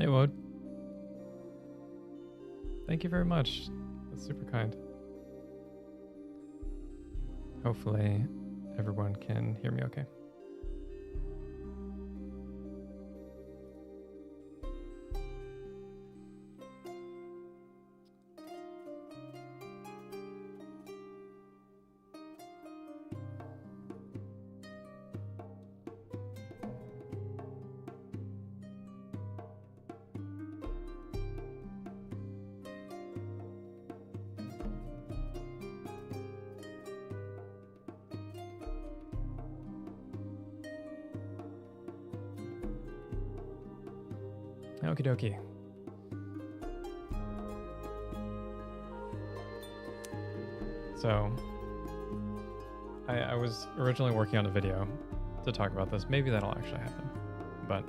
Hey, Woad. Thank you very much. That's super kind. Hopefully everyone can hear me okay. Okie dokie. So, I was originally working on a video to talk about this. Maybe that'll actually happen. But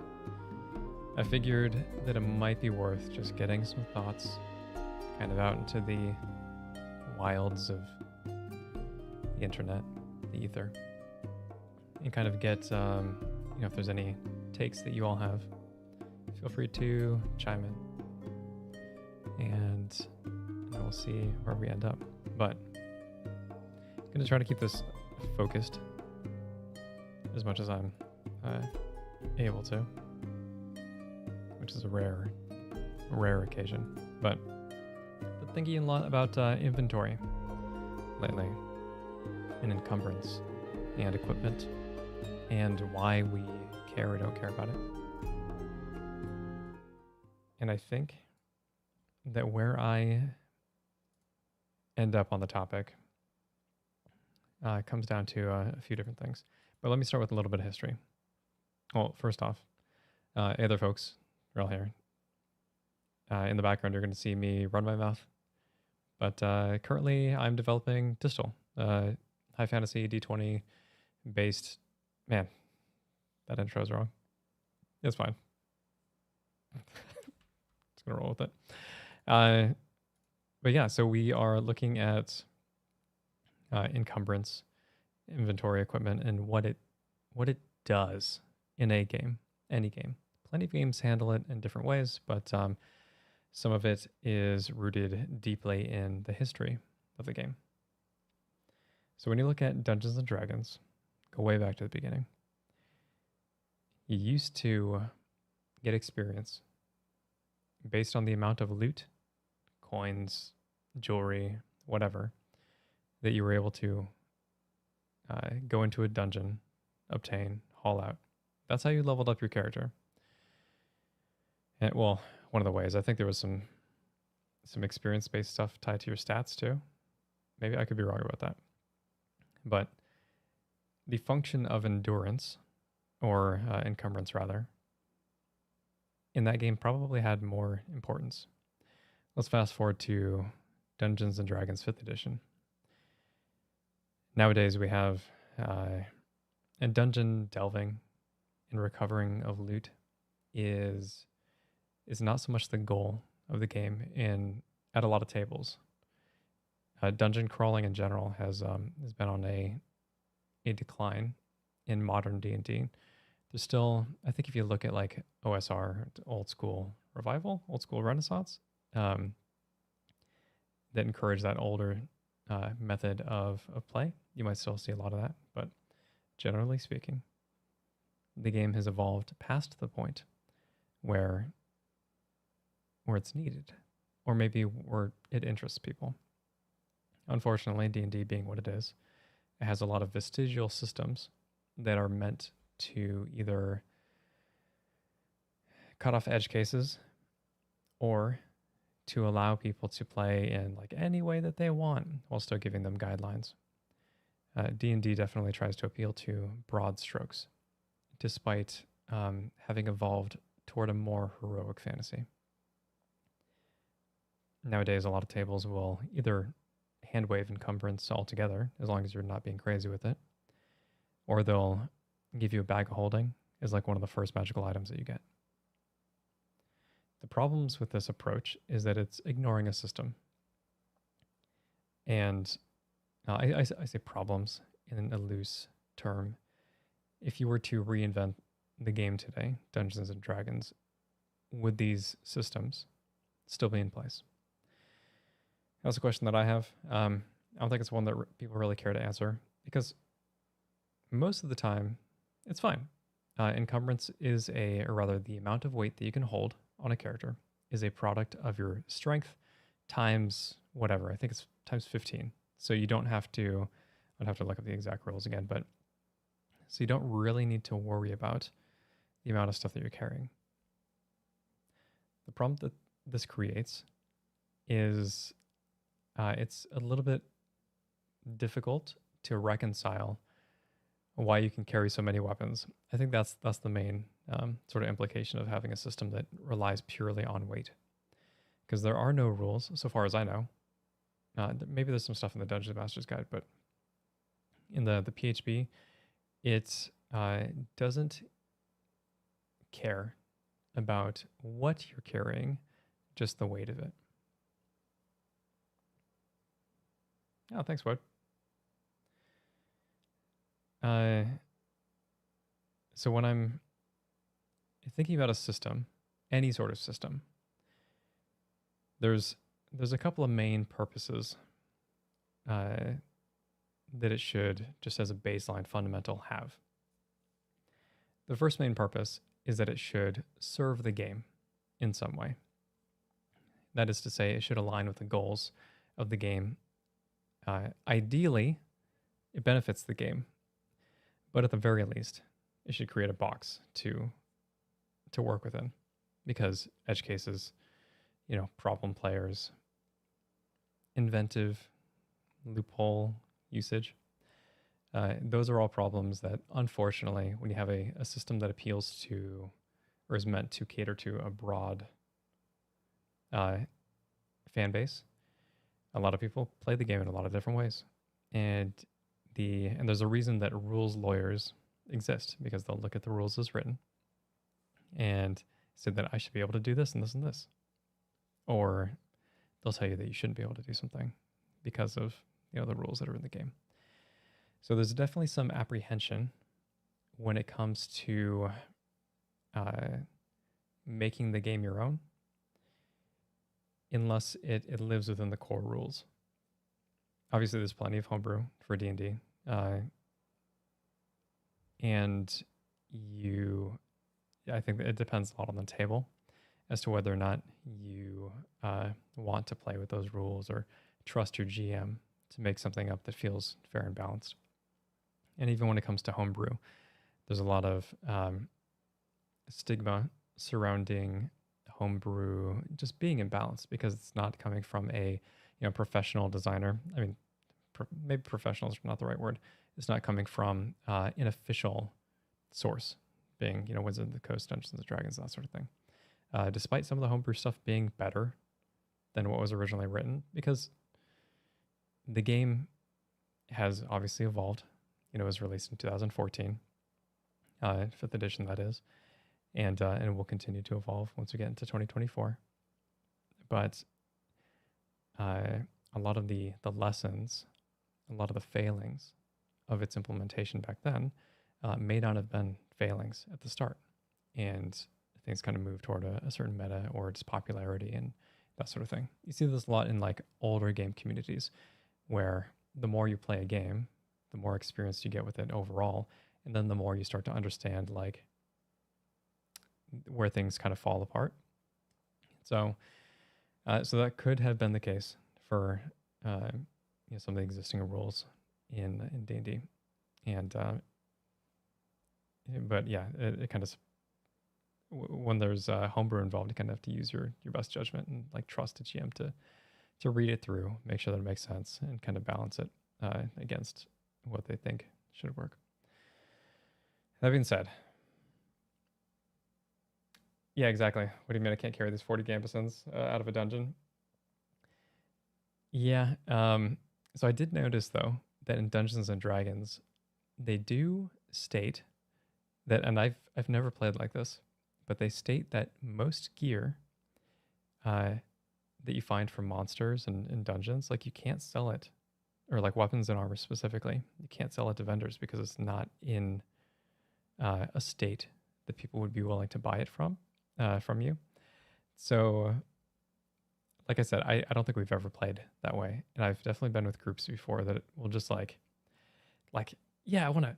I figured that it might be worth just getting some thoughts kind of out into the wilds of the internet, the ether, and kind of get, if there's any takes that you all have, feel free to chime in, and we'll see where we end up. But I'm going to try to keep this focused as much as I'm able to, which is a rare occasion. But thinking a lot about inventory lately, and encumbrance, and equipment, and why we care or don't care about it. And I think that where I end up on the topic comes down to a few different things. But let me start with a little bit of history. Well, first off, hey there, folks. We're all here. In the background, you're going to see me run my mouth. But currently, I'm developing Distal, high fantasy D20 based. Man, that intro is wrong. It's fine. Gonna roll with it. But yeah, so we are looking at encumbrance, inventory equipment, and what it does in a game, any game. Plenty of games handle it in different ways, but some of it is rooted deeply in the history of the game. So when you look at Dungeons and Dragons, go way back to the beginning. You used to get experience based on the amount of loot, coins, jewelry, whatever, that you were able to go into a dungeon, obtain, haul out. That's how you leveled up your character. And, well, one of the ways. I think there was some experience-based stuff tied to your stats too. Maybe I could be wrong about that. But the function of endurance, or encumbrance rather, in that game probably had more importance. Let's fast forward to Dungeons & Dragons 5th edition. Nowadays we have and dungeon delving and recovering of loot is not so much the goal of the game at a lot of tables. Dungeon crawling in general has been on a decline in modern D&D. There's still, I think if you look at like OSR, old school revival, old school renaissance, that encourage that older method of play, you might still see a lot of that. But generally speaking, the game has evolved past the point where it's needed, or maybe where it interests people. Unfortunately, D&D being what it is, it has a lot of vestigial systems that are meant to either cut off edge cases or to allow people to play in like any way that they want while still giving them guidelines. D&D definitely tries to appeal to broad strokes, despite having evolved toward a more heroic fantasy. Nowadays, a lot of tables will either handwave encumbrance altogether, as long as you're not being crazy with it, or they'll give you a bag of holding as like one of the first magical items that you get. The problems with this approach is that it's ignoring a system. And I say problems in a loose term. If you were to reinvent the game today, Dungeons and Dragons, would these systems still be in place? That's a question that I have. I don't think it's one that people really care to answer because most of the time it's fine. Encumbrance is or rather the amount of weight that you can hold on a character is a product of your strength times whatever. I think it's times 15. So you don't have to, I'd have to look up the exact rules again, but so you don't really need to worry about the amount of stuff that you're carrying. The problem that this creates is it's a little bit difficult to reconcile why you can carry so many weapons. I think that's the main sort of implication of having a system that relies purely on weight, because there are no rules, so far as I know. Maybe there's some stuff in the Dungeon Master's Guide, but in the PHB, it doesn't care about what you're carrying, just the weight of it. Oh, thanks, Wood. So when I'm thinking about a system, any sort of system, there's a couple of main purposes that it should, just as a baseline fundamental, have. The first main purpose is that it should serve the game in some way. That is to say, it should align with the goals of the game. Ideally, it benefits the game, but at the very least, it should create a box to work within, because edge cases, problem players, inventive loophole usage, those are all problems that, unfortunately, when you have a system that appeals to or is meant to cater to a broad fan base, a lot of people play the game in a lot of different ways. And there's a reason that rules lawyers exist, because they'll look at the rules as written and say that I should be able to do this and this and this. Or they'll tell you that you shouldn't be able to do something because of the rules that are in the game. So there's definitely some apprehension when it comes to making the game your own, unless it lives within the core rules. Obviously, there's plenty of homebrew for D&D, and I think that it depends a lot on the table as to whether or not you want to play with those rules or trust your GM to make something up that feels fair and balanced. And even when it comes to homebrew, there's a lot of stigma surrounding homebrew just being imbalanced because it's not coming from a professional designer. I mean, maybe professional is not the right word. It's not coming from an official source, being Wizards of the Coast, Dungeons and Dragons, that sort of thing. Despite some of the homebrew stuff being better than what was originally written, because the game has obviously evolved. It was released in 2014, 5th edition that is, and will continue to evolve once we get into 2024. But a lot of the lessons, a lot of the failings of its implementation back then may not have been failings at the start, and things kind of move toward a certain meta or its popularity and that sort of thing. You see this a lot in like older game communities, where the more you play a game, the more experience you get with it overall, and then the more you start to understand like where things kind of fall apart. So that could have been the case for some of the existing rules in D&D, and but yeah, it kind of, when there's homebrew involved, you kind of have to use your best judgment and like trust a GM to read it through, make sure that it makes sense, and kind of balance it against what they think should work. That being said, yeah, exactly. What do you mean I can't carry these 40 Gambesons out of a dungeon? Yeah. So I did notice, though, that in Dungeons and Dragons, they do state that, and I've never played like this, but they state that most gear that you find from monsters and dungeons, like you can't sell it, or like weapons and armor specifically, you can't sell it to vendors because it's not in a state that people would be willing to buy it from you. So, like I said, I don't think we've ever played that way, and I've definitely been with groups before that will just like yeah, I want to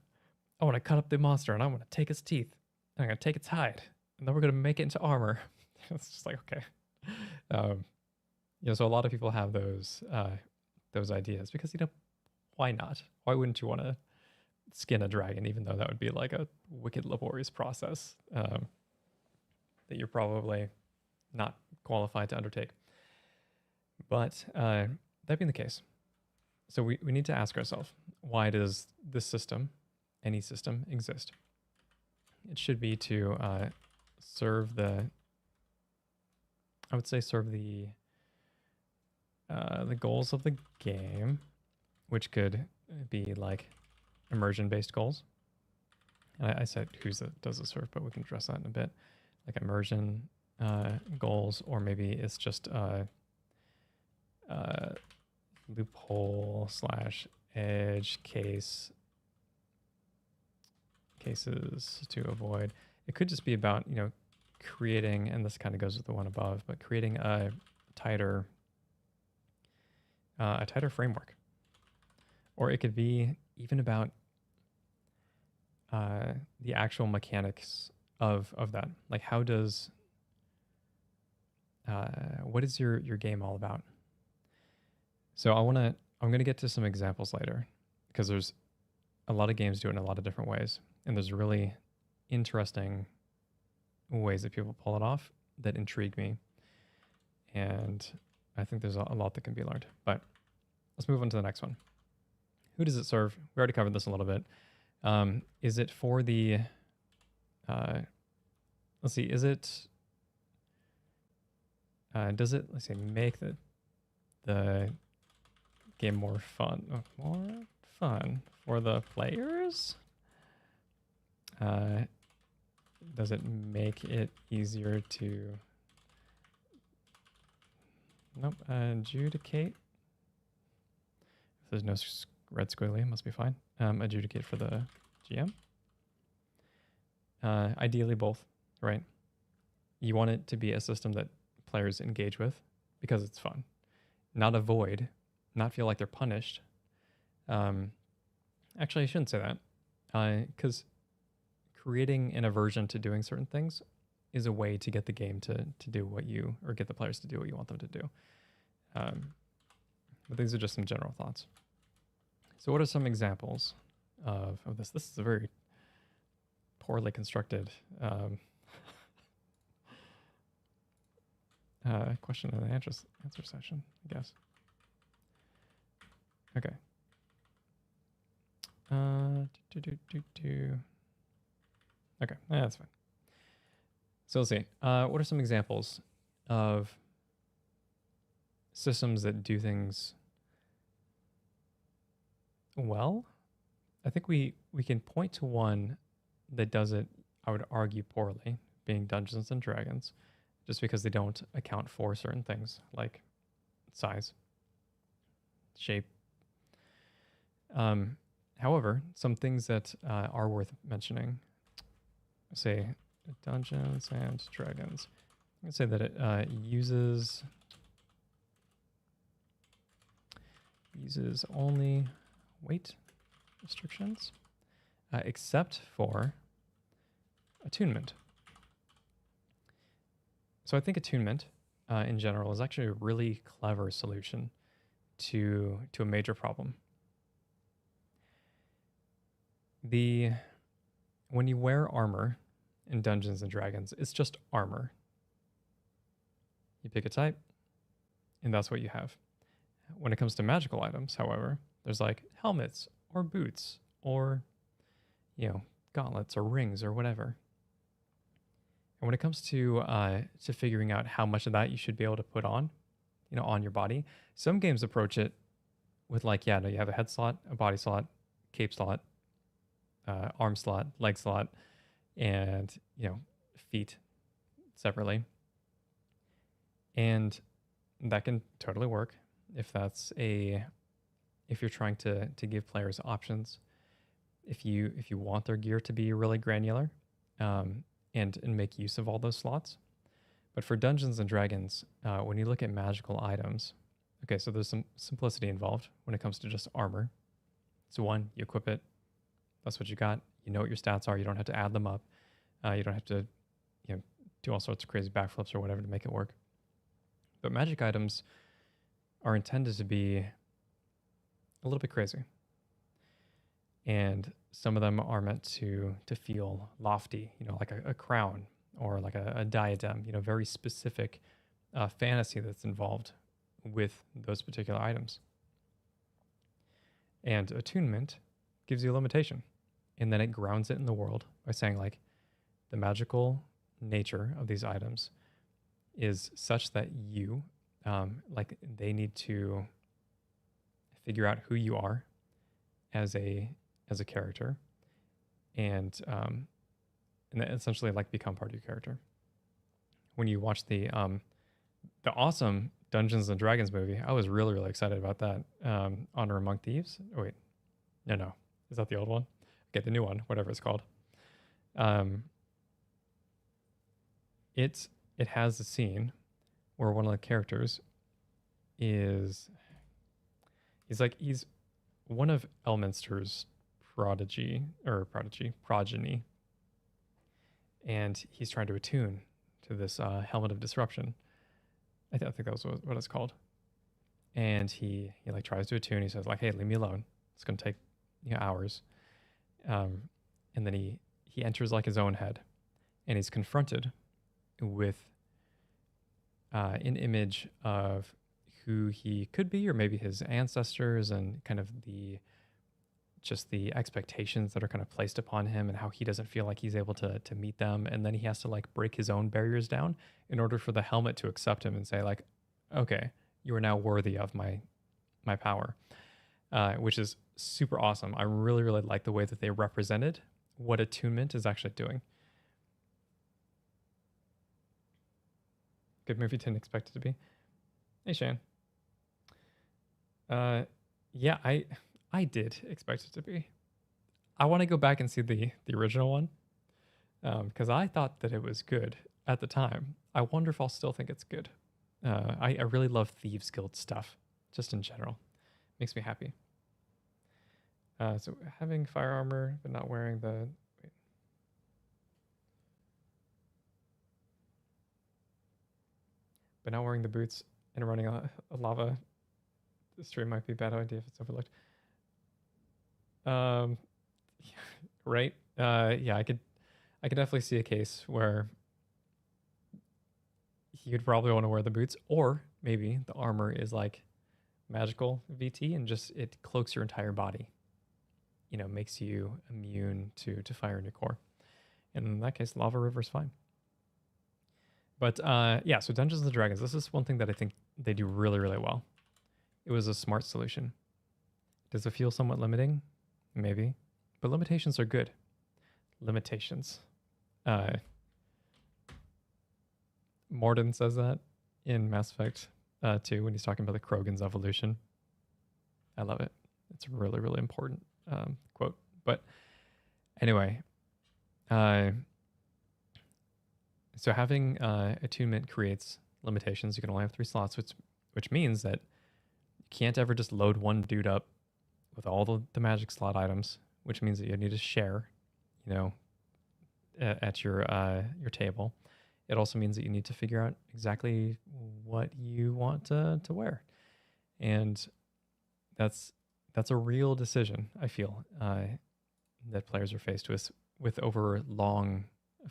cut up the monster and I want to take its teeth and I'm gonna take its hide and then we're gonna make it into armor. It's just like okay, um, so a lot of people have those ideas because why not? Why wouldn't you want to skin a dragon, even though that would be like a wicked laborious process that you're probably not qualified to undertake. But that being the case, so we need to ask ourselves, why does this system, any system, exist? It should be to serve I would say serve the goals of the game, which could be like immersion-based goals. And I said who's it does it serve, but we can address that in a bit. Like immersion goals, or maybe it's just loophole / edge cases to avoid. It could just be about creating, and this kind of goes with the one above, but creating a tighter framework. Or it could be even about the actual mechanics of that. Like how does what is your game all about? So I'm going to get to some examples later, because there's a lot of games do it in a lot of different ways, and there's really interesting ways that people pull it off that intrigue me, and I think there's a lot that can be learned. But let's move on to the next one. Who does it serve? We already covered this a little bit. Is it for the let's see, is it does it, let's see, make the game more fun for the players? Does it make it easier to adjudicate? If there's no red squiggly, it must be fine. Adjudicate for the GM. Ideally both, right? You want it to be a system that players engage with because it's fun, not avoid, not feel like they're punished. Actually, I shouldn't say that, because creating an aversion to doing certain things is a way to get the game to do what you, or get the players to do what you want them to do. But these are just some general thoughts. So what are some examples of this? This is a very poorly constructed question and answer session, I guess. Okay. Okay, that's fine. So let's see. What are some examples of systems that do things well? I think we can point to one that does it, I would argue, poorly, being Dungeons and Dragons, just because they don't account for certain things like size, shape. However, some things that are worth mentioning, say Dungeons and Dragons, I'm going to say that it uses only weight restrictions, except for attunement. So I think attunement in general is actually a really clever solution to a major problem. When you wear armor in Dungeons and Dragons, it's just armor. You pick a type, and that's what you have. When it comes to magical items, however, there's like helmets or boots or, gauntlets or rings or whatever. And when it comes to figuring out how much of that you should be able to put on, on your body, some games approach it with you have a head slot, a body slot, cape slot, arm slot, leg slot, and feet separately. And that can totally work if you're trying to give players options. If you want their gear to be really granular, and make use of all those slots. But for Dungeons and Dragons, when you look at magical items, okay, so there's some simplicity involved when it comes to just armor. So one, you equip it. That's what you got. You know what your stats are. You don't have to add them up. You don't have to, do all sorts of crazy backflips or whatever to make it work. But magic items are intended to be a little bit crazy. And some of them are meant to feel lofty, like a crown or like a diadem, very specific fantasy that's involved with those particular items. And attunement gives you a limitation. And then it grounds it in the world by saying, like, the magical nature of these items is such that you, they need to figure out who you are as a character, and essentially like become part of your character. When you watch the awesome Dungeons and Dragons movie, I was really, really excited about that. Honor Among Thieves. Oh wait, no, is that the old one? Okay, the new one, whatever it's called. It has a scene where one of the characters he's one of Elminster's progeny, and he's trying to attune to this helmet of disruption. I think that was what it's called. And he like tries to attune. He says like, "Hey, leave me alone. It's gonna take hours." And then he enters like his own head, and he's confronted with an image of who he could be, or maybe his ancestors, and kind of the expectations that are kind of placed upon him, and how he doesn't feel like he's able to meet them. And then he has to like break his own barriers down in order for the helmet to accept him and say like, okay, you are now worthy of my power, which is super awesome. I really, really like the way that they represented what attunement is actually doing. Good movie, didn't expect it to be. Hey, Shane. Yeah, I did expect it to be. I want to go back and see the original one, because I thought that it was good at the time. I wonder if I'll still think it's good. I really love Thieves Guild stuff, just in general. Makes me happy. So having fire armor, but not wearing the... Wait. But not wearing the boots and running a lava stream might be a bad idea if it's overlooked. Right? Yeah, I could definitely see a case where you'd probably want to wear the boots, or maybe the armor is like magical VT and just it cloaks your entire body. Makes you immune to fire in your core. And in that case, Lava River's fine. But yeah, so Dungeons and Dragons, this is one thing that I think they do really, really well. It was a smart solution. Does it feel somewhat limiting? Maybe. But limitations are good. Limitations. Morden says that in Mass Effect 2 when he's talking about the Krogan's evolution. I love it. It's a really, really important quote. But anyway, so having attunement creates limitations. You can only have 3 slots, which means that you can't ever just load one dude up with all the magic slot items, which means that you need to share, at your table. It also means that you need to figure out exactly what you want to wear, and that's a real decision, I feel, that players are faced with over long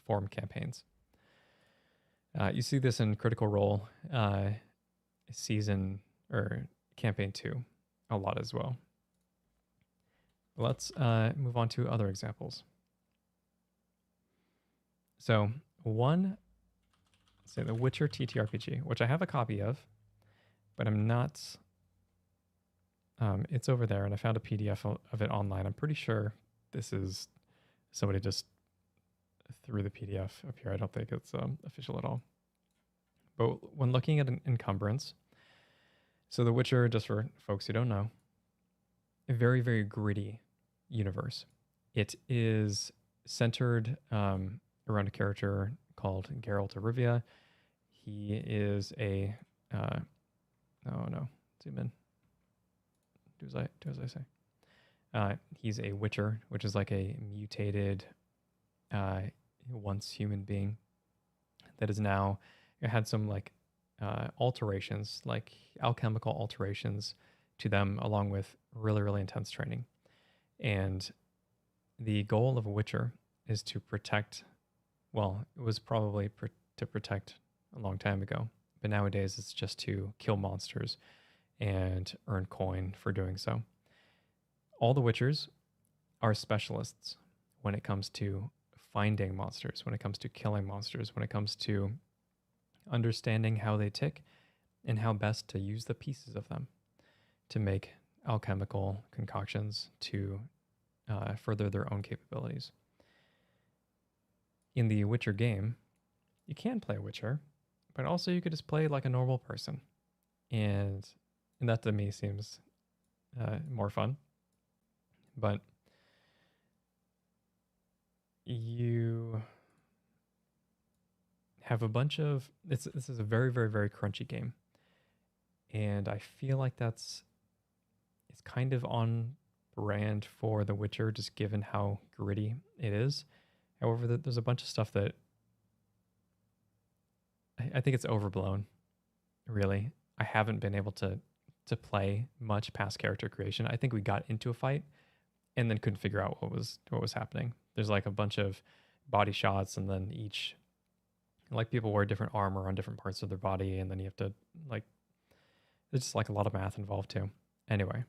form campaigns. You see this in Critical Role season or campaign 2 a lot as well. Let's move on to other examples. So one, say the Witcher TTRPG, which I have a copy of, but I'm not, it's over there, and I found a PDF of it online. I'm pretty sure this is somebody just threw the PDF up here. I don't think it's official at all. But when looking at an Encumbrance, so The Witcher, just for folks who don't know, a very, very gritty universe. It is centered around a character called Geralt of Rivia. he is a oh no, zoom in. Do as I say. He's a witcher, which is like a mutated once human being that is now had some like alterations, like alchemical alterations to them, along with really, really intense training. And the goal of a witcher is to protect, well, it was probably to protect a long time ago, but nowadays it's just to kill monsters and earn coin for doing so. All the witchers are specialists when it comes to finding monsters, when it comes to killing monsters, when it comes to understanding how they tick and how best to use the pieces of them to make alchemical concoctions to further their own capabilities. In the Witcher game, you can play Witcher, but also you could just play like a normal person. And that to me seems more fun. But you have a bunch of, this is a very, very, very crunchy game. And I feel like it's kind of on brand for The Witcher, just given how gritty it is. However, there's a bunch of stuff that I think it's overblown, really. I haven't been able to play much past character creation. I think we got into a fight and then couldn't figure out what was happening. There's like a bunch of body shots, and then each, like, people wear different armor on different parts of their body, and then you have to, like, there's just like a lot of math involved too. Anyway,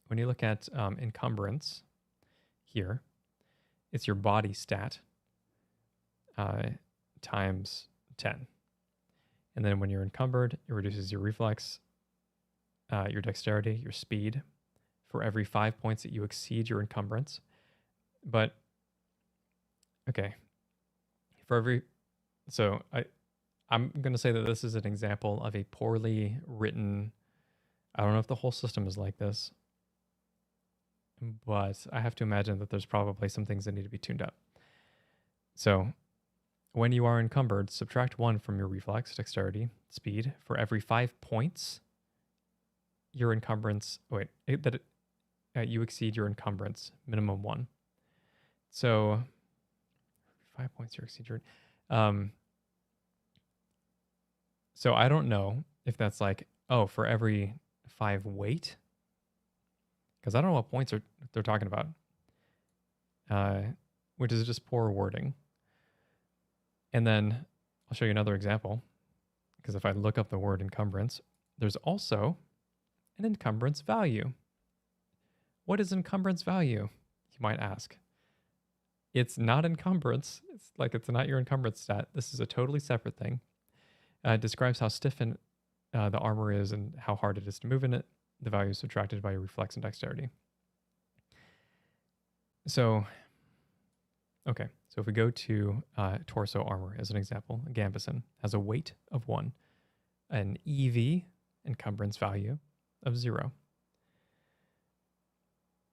when you look at encumbrance here, it's your body stat times 10. And then when you're encumbered, it reduces your reflex, your dexterity, your speed for every 5 points that you exceed your encumbrance. But, okay, so I'm going to say that this is an example of a poorly written, I don't know if the whole system is like this, but I have to imagine that there's probably some things that need to be tuned up. So when you are encumbered, subtract 1 from your reflex, dexterity, speed for every 5 points your encumbrance, you exceed your encumbrance, minimum 1. So 5 points you exceed your, so I don't know if that's like, oh, for every 5 weight, because I don't know what points they're talking about, which is just poor wording. And then I'll show you another example, because if I look up the word encumbrance, there's also an encumbrance value. What is encumbrance value, you might ask? It's not encumbrance. It's not your encumbrance stat. This is a totally separate thing. It describes how stiff the armor is and how hard it is to move in it. The value is subtracted by your reflex and dexterity. So, okay. So if we go to torso armor as an example, Gambison has a weight of 1, an EV, encumbrance value, of 0.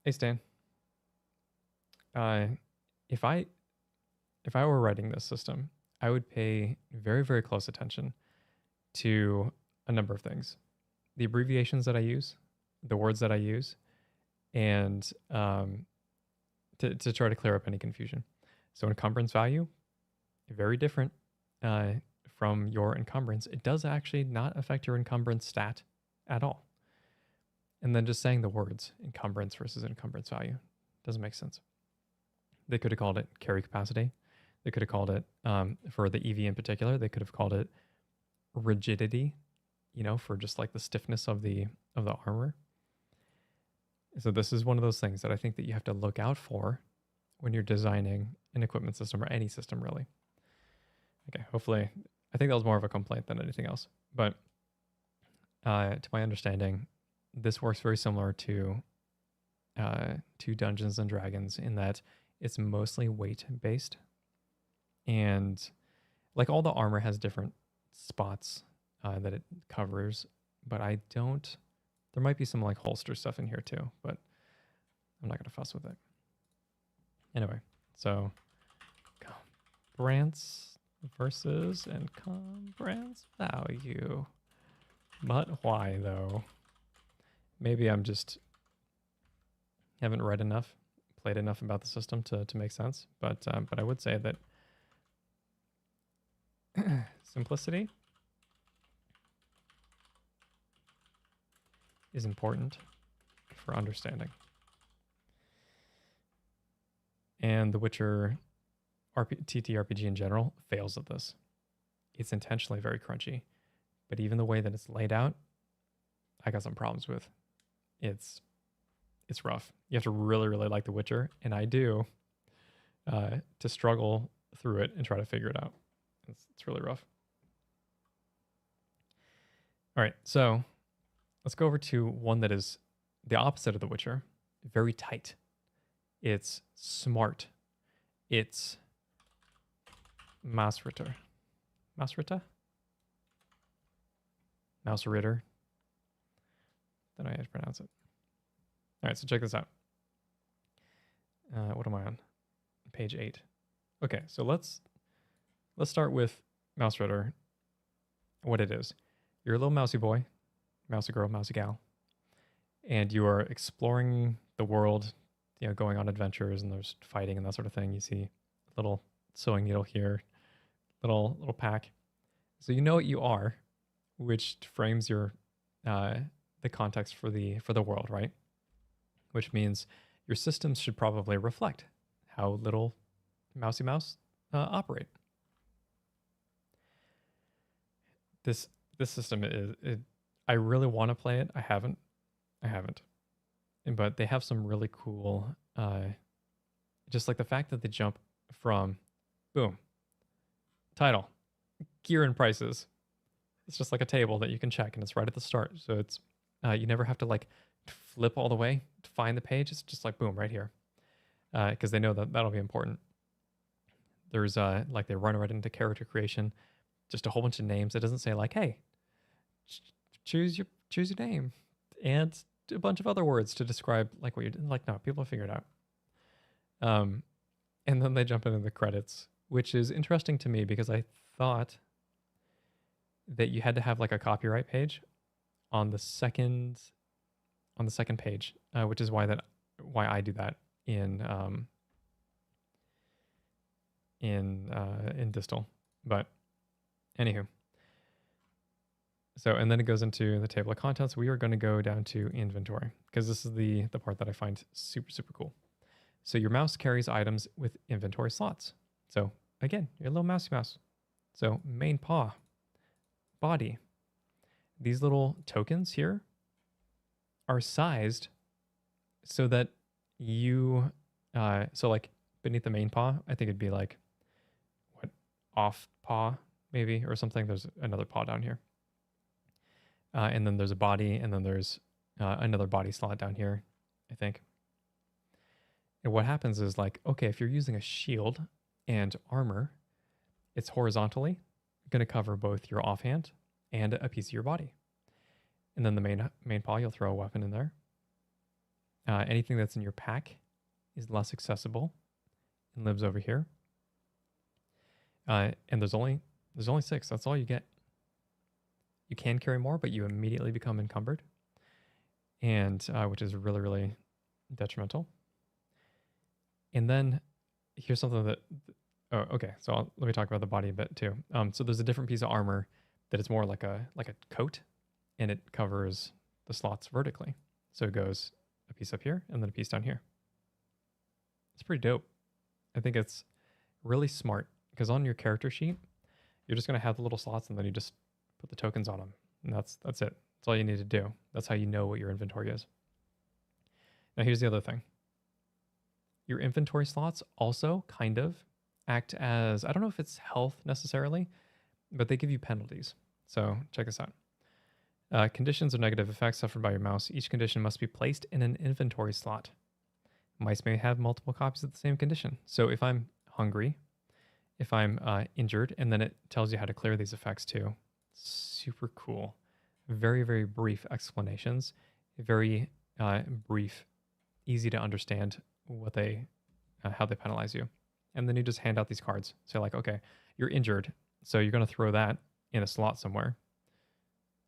Hey, Stan. If I were writing this system, I would pay very, very close attention to a number of things. The abbreviations that I use, the words that I use, and to try to clear up any confusion. So encumbrance value, very different from your encumbrance. It does actually not affect your encumbrance stat at all. And then just saying the words encumbrance versus encumbrance value doesn't make sense. They could have called it carry capacity. They could have called it, for the EV in particular, they could have called it rigidity, for just like the stiffness of the armor. So this is one of those things that I think that you have to look out for when you're designing an equipment system, or any system really. Okay, hopefully, I think that was more of a complaint than anything else. But to my understanding, this works very similar to Dungeons and Dragons in that it's mostly weight based. And like all the armor has different spots that it covers, but there might be some like holster stuff in here too, but I'm not going to fuss with it. Anyway, so Brance, versus encumbrance value. But why though? Maybe I'm just haven't read enough, played enough about the system to make sense. But I would say that simplicity is important for understanding. And The Witcher TTRPG in general fails at this. It's intentionally very crunchy, but even the way that it's laid out, I got some problems with. It's rough. You have to really, really like The Witcher, and I do, to struggle through it and try to figure it out. It's really rough. All right, so let's go over to one that is the opposite of The Witcher. Very tight. It's smart. It's Mausritter. Mausritter? Mausritter. Don't know how to pronounce it. All right, so check this out. What am I on? Page 8. Okay, so let's start with Mausritter. What it is. You're a little mousy boy, mousy girl, mousy gal, and you are exploring the world, going on adventures, and there's fighting and that sort of thing. You see a little sewing needle here, little pack. So you know what you are, which frames your the context for the world, right? Which means your systems should probably reflect how little mousy mouse operate. This system is I really want to play it. I haven't. But they have some really cool, just like the fact that they jump from, boom, title, gear and prices. It's just like a table that you can check, and it's right at the start. So it's you never have to like flip all the way to find the page. It's just like boom, right here, because they know that that'll be important. There's like they run right into character creation, just a whole bunch of names. It doesn't say like, hey, choose your name, and a bunch of other words to describe like what you're doing. Like, no, people figure it out. And then they jump into the credits, which is interesting to me because I thought that you had to have like a copyright page on the second page, which is why I do that in Distal. But anywho. So, and then it goes into the table of contents. We are going to go down to inventory because this is the part that I find super, super cool. So your mouse carries items with inventory slots. So again, you're a little mousy mouse. So main paw, body. These little tokens here are sized so that you, so like beneath the main paw, I think it'd be like, off paw maybe or something. There's another paw down here. And then there's a body, and then there's another body slot down here, I think. And what happens is like, okay, if you're using a shield and armor, it's horizontally going to cover both your offhand and a piece of your body. And then the main paw, you'll throw a weapon in there. Anything that's in your pack is less accessible and lives over here. And there's only 6. That's all you get. You can carry more, but you immediately become encumbered, and which is really, really detrimental. And then here's something that, okay, so let me talk about the body a bit too. So there's a different piece of armor that is more like a coat, and it covers the slots vertically. So it goes a piece up here and then a piece down here. It's pretty dope. I think it's really smart because on your character sheet, you're just going to have the little slots, and then you just put the tokens on them, and that's it. That's all you need to do. That's how you know what your inventory is. Now here's the other thing. Your inventory slots also kind of act as, I don't know if it's health necessarily, but they give you penalties. So check this out. Conditions or negative effects suffered by your mouse. Each condition must be placed in an inventory slot. Mice may have multiple copies of the same condition. So if I'm hungry, if I'm injured, and then it tells you how to clear these effects too. Super cool. Very, very brief explanations. Very brief, easy to understand what how they penalize you. And then you just hand out these cards. So like, okay, you're injured, so you're going to throw that in a slot somewhere,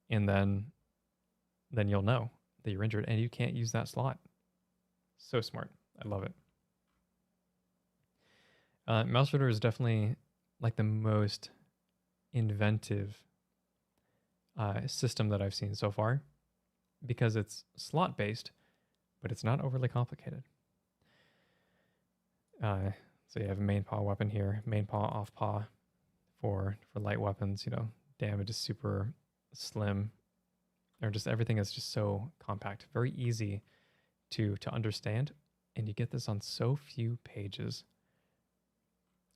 and then you'll know that you're injured, and you can't use that slot. So smart. I love it. Mouse Ritter is definitely like the most inventive system that I've seen so far, because it's slot based, but it's not overly complicated. So you have a main paw weapon here, main paw, off paw for light weapons. You know, damage is super slim, or just everything is just so compact, very easy to understand, and you get this on so few pages.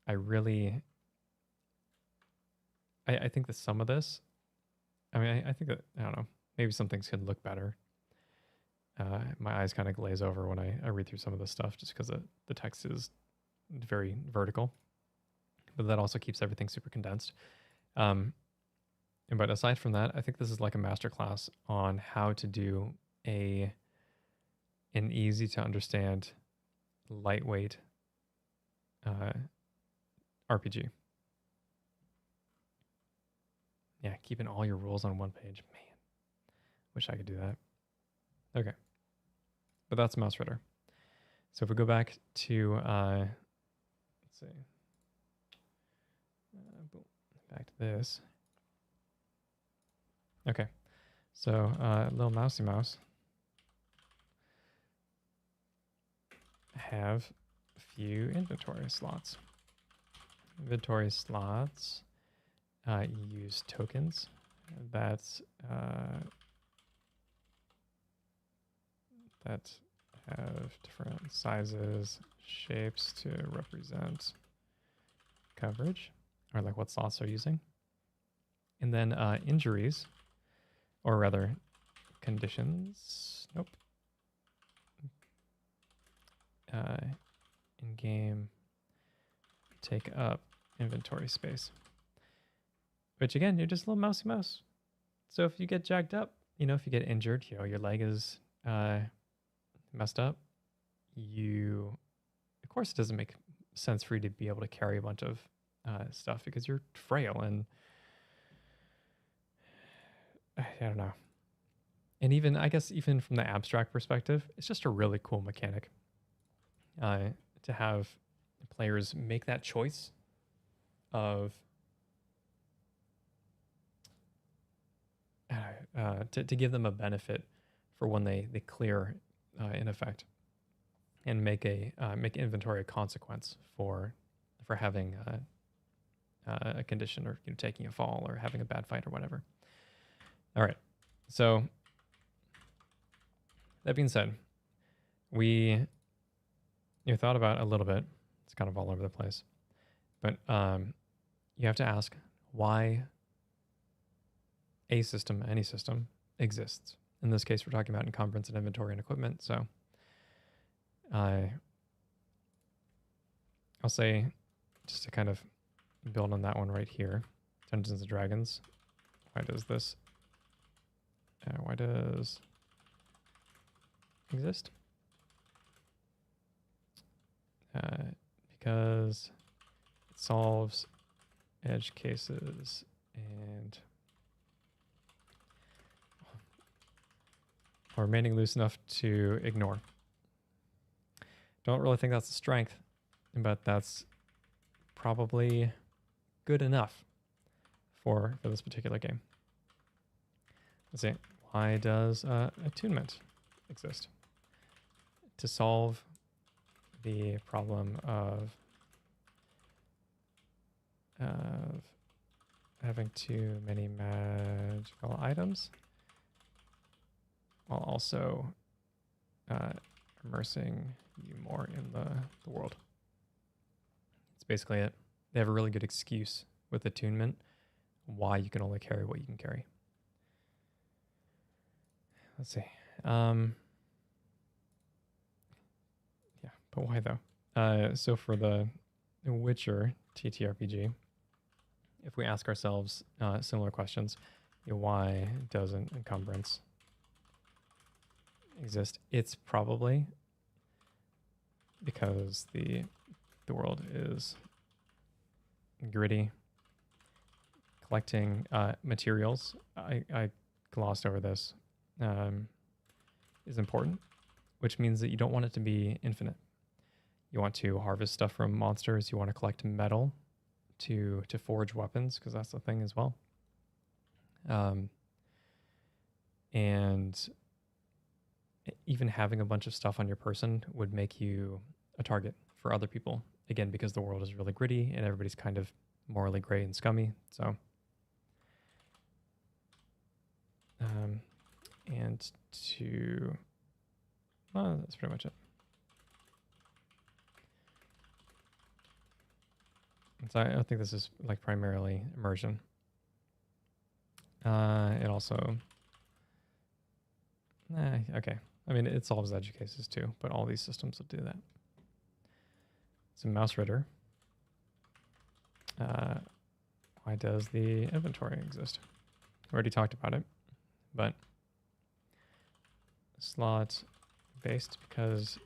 I think that some of this, I mean, I think that, I don't know, maybe some things could look better. My eyes kind of glaze over when I read through some of this stuff, just because the text is very vertical, but that also keeps everything super condensed. But aside from that, I think this is like a masterclass on how to do an easy to understand, lightweight RPG. Yeah, keeping all your rules on one page. Man, wish I could do that. Okay. But that's Mouse Ritter. So if we go back to, let's see, back to this. Okay. So little mousy mouse have a few inventory slots. Inventory slots use tokens that have different sizes, shapes to represent coverage, or like what slots they're using. And then injuries, or rather conditions. Nope. In-game take up inventory space. Which again, you're just a little mousy mouse. So if you get jacked up, you know, if you get injured, you know, your leg is messed up, of course it doesn't make sense for you to be able to carry a bunch of stuff, because you're frail, and I don't know. And even, I guess, even from the abstract perspective, it's just a really cool mechanic to have players make that choice of to give them a benefit for when they clear in effect, and make inventory a consequence for having a condition, or, you know, taking a fall, or having a bad fight, or whatever. All right. So that being said, we thought about a little bit. It's kind of all over the place, but you have to ask why a system, any system, exists. In this case, we're talking about encumbrance and inventory and equipment. So I'll say, just to kind of build on that one right here, Dungeons and Dragons. Why does this? Why does exist? Because it solves edge cases and remaining loose enough to ignore. Don't really think that's a strength, but that's probably good enough for this particular game. Let's see. Why does attunement exist? To solve the problem of having too many magical items, while also immersing you more in the world. That's basically it. They have a really good excuse with attunement why you can only carry what you can carry. Let's see. Yeah, but why though? So for the Witcher TTRPG, if we ask ourselves similar questions, why doesn't encumbrance exist? It's probably because the The world is gritty. Collecting materials, I glossed over this, is important, which means that you don't want it to be infinite. You want to harvest stuff from monsters. You want to collect metal to forge weapons, because that's the thing as well. And even having a bunch of stuff on your person would make you a target for other people. Again, because the world is really gritty and everybody's kind of morally gray and scummy. So, and to, well, that's pretty much it. So I think this is like primarily immersion. It also, okay. I mean, it solves edge cases too, but all these systems will do that. So mouse ritter. Why does the inventory exist? We already talked about it, but slot based because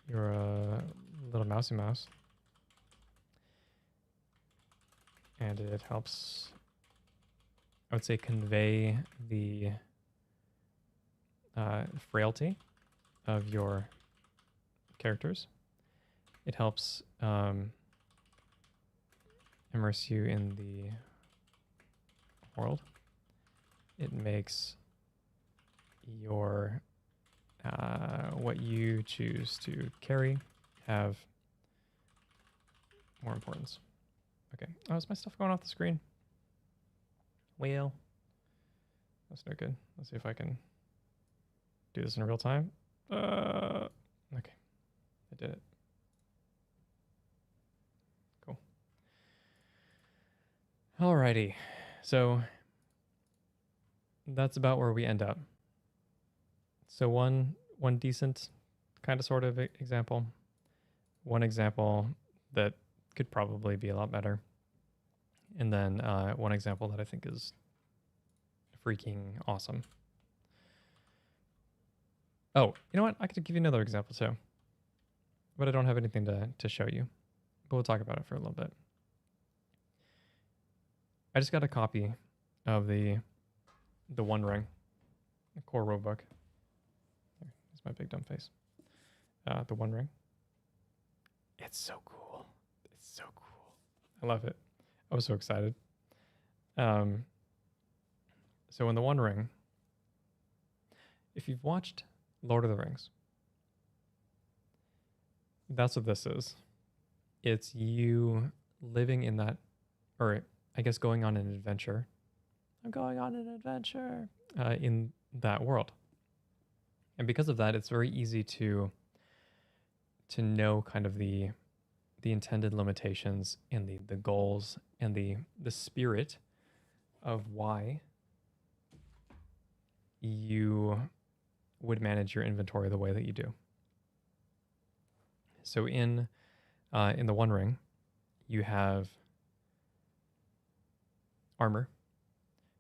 you're a little mousy mouse. And it helps, I would say, convey the frailty of your characters. It helps immerse you in the world. It makes your what you choose to carry have more importance. Okay. Oh, is my stuff going off the screen? Well, that's no good. Let's see if I can do this in real time. Okay. I did it. Cool. Alrighty. So that's about where we end up. So one decent kind of sort of example. One example that could probably be a lot better. And then one example that I think is freaking awesome. Oh, you know what? I could give you another example too. But I don't have anything to show you. But we'll talk about it for a little bit. I just got a copy of the One Ring, the core rulebook. There's my big dumb face. The One Ring. It's so cool. It's so cool. I love it. I was so excited. So in the One Ring, if you've watched Lord of the Rings, that's what this is. It's you living in that, or I guess going on an adventure. I'm going on an adventure in that world. And because of that, it's very easy to know kind of the intended limitations and the goals and the spirit of why you would manage your inventory the way that you do. So in the One Ring, you have armor,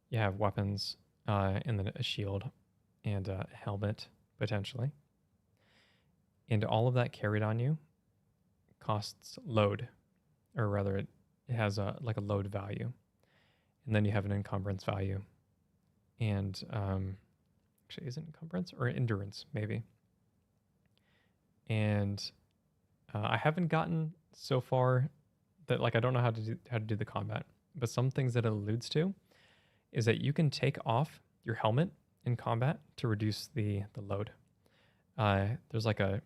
you have weapons, and then a shield and a helmet potentially, and all of that carried on you costs load, or rather it has like a load value, and then you have an encumbrance value, and actually is it encumbrance or endurance maybe, and I haven't gotten so far that like I don't know how to do the combat, but some things that it alludes to is that you can take off your helmet in combat to reduce the load. There's like a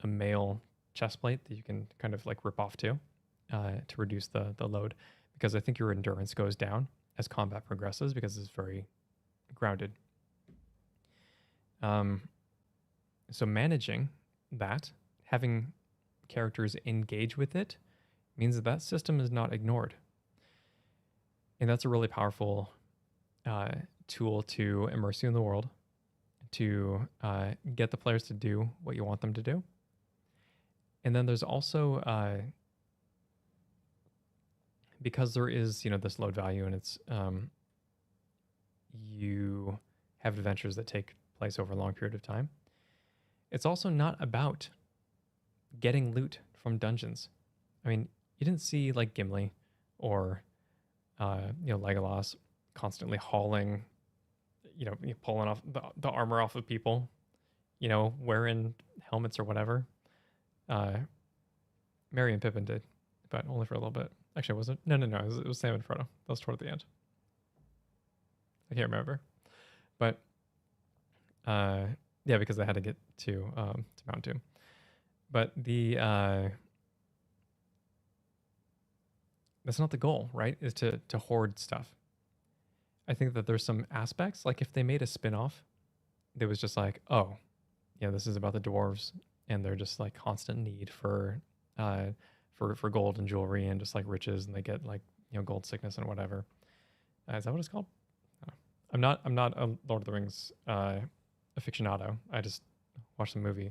mail chest plate that you can kind of like rip off to reduce the load, because I think your endurance goes down as combat progresses because it's very grounded. So managing that, having characters engage with it, means that that system is not ignored. And that's a really powerful tool to immerse you in the world, to get the players to do what you want them to do. And then there's also, because there is, this load value, and it's, you have adventures that take place over a long period of time. It's also not about getting loot from dungeons. I mean, you didn't see like Gimli or Legolas constantly hauling, pulling off the armor off of people, wearing helmets or whatever. Uh, Merry and Pippin did, but only for a little bit. Actually, was it? No. It was Sam and Frodo. That was toward the end. I can't remember, but yeah, because they had to get to Mount Doom. But that's not the goal, right? Is to hoard stuff. I think that there's some aspects, like if they made a spin-off that was just like, oh, this is about the dwarves and they're just like constant need for gold and jewelry and just like riches, and they get like gold sickness and whatever. Is that what it's called? I'm not a Lord of the Rings aficionado. I just watched the movie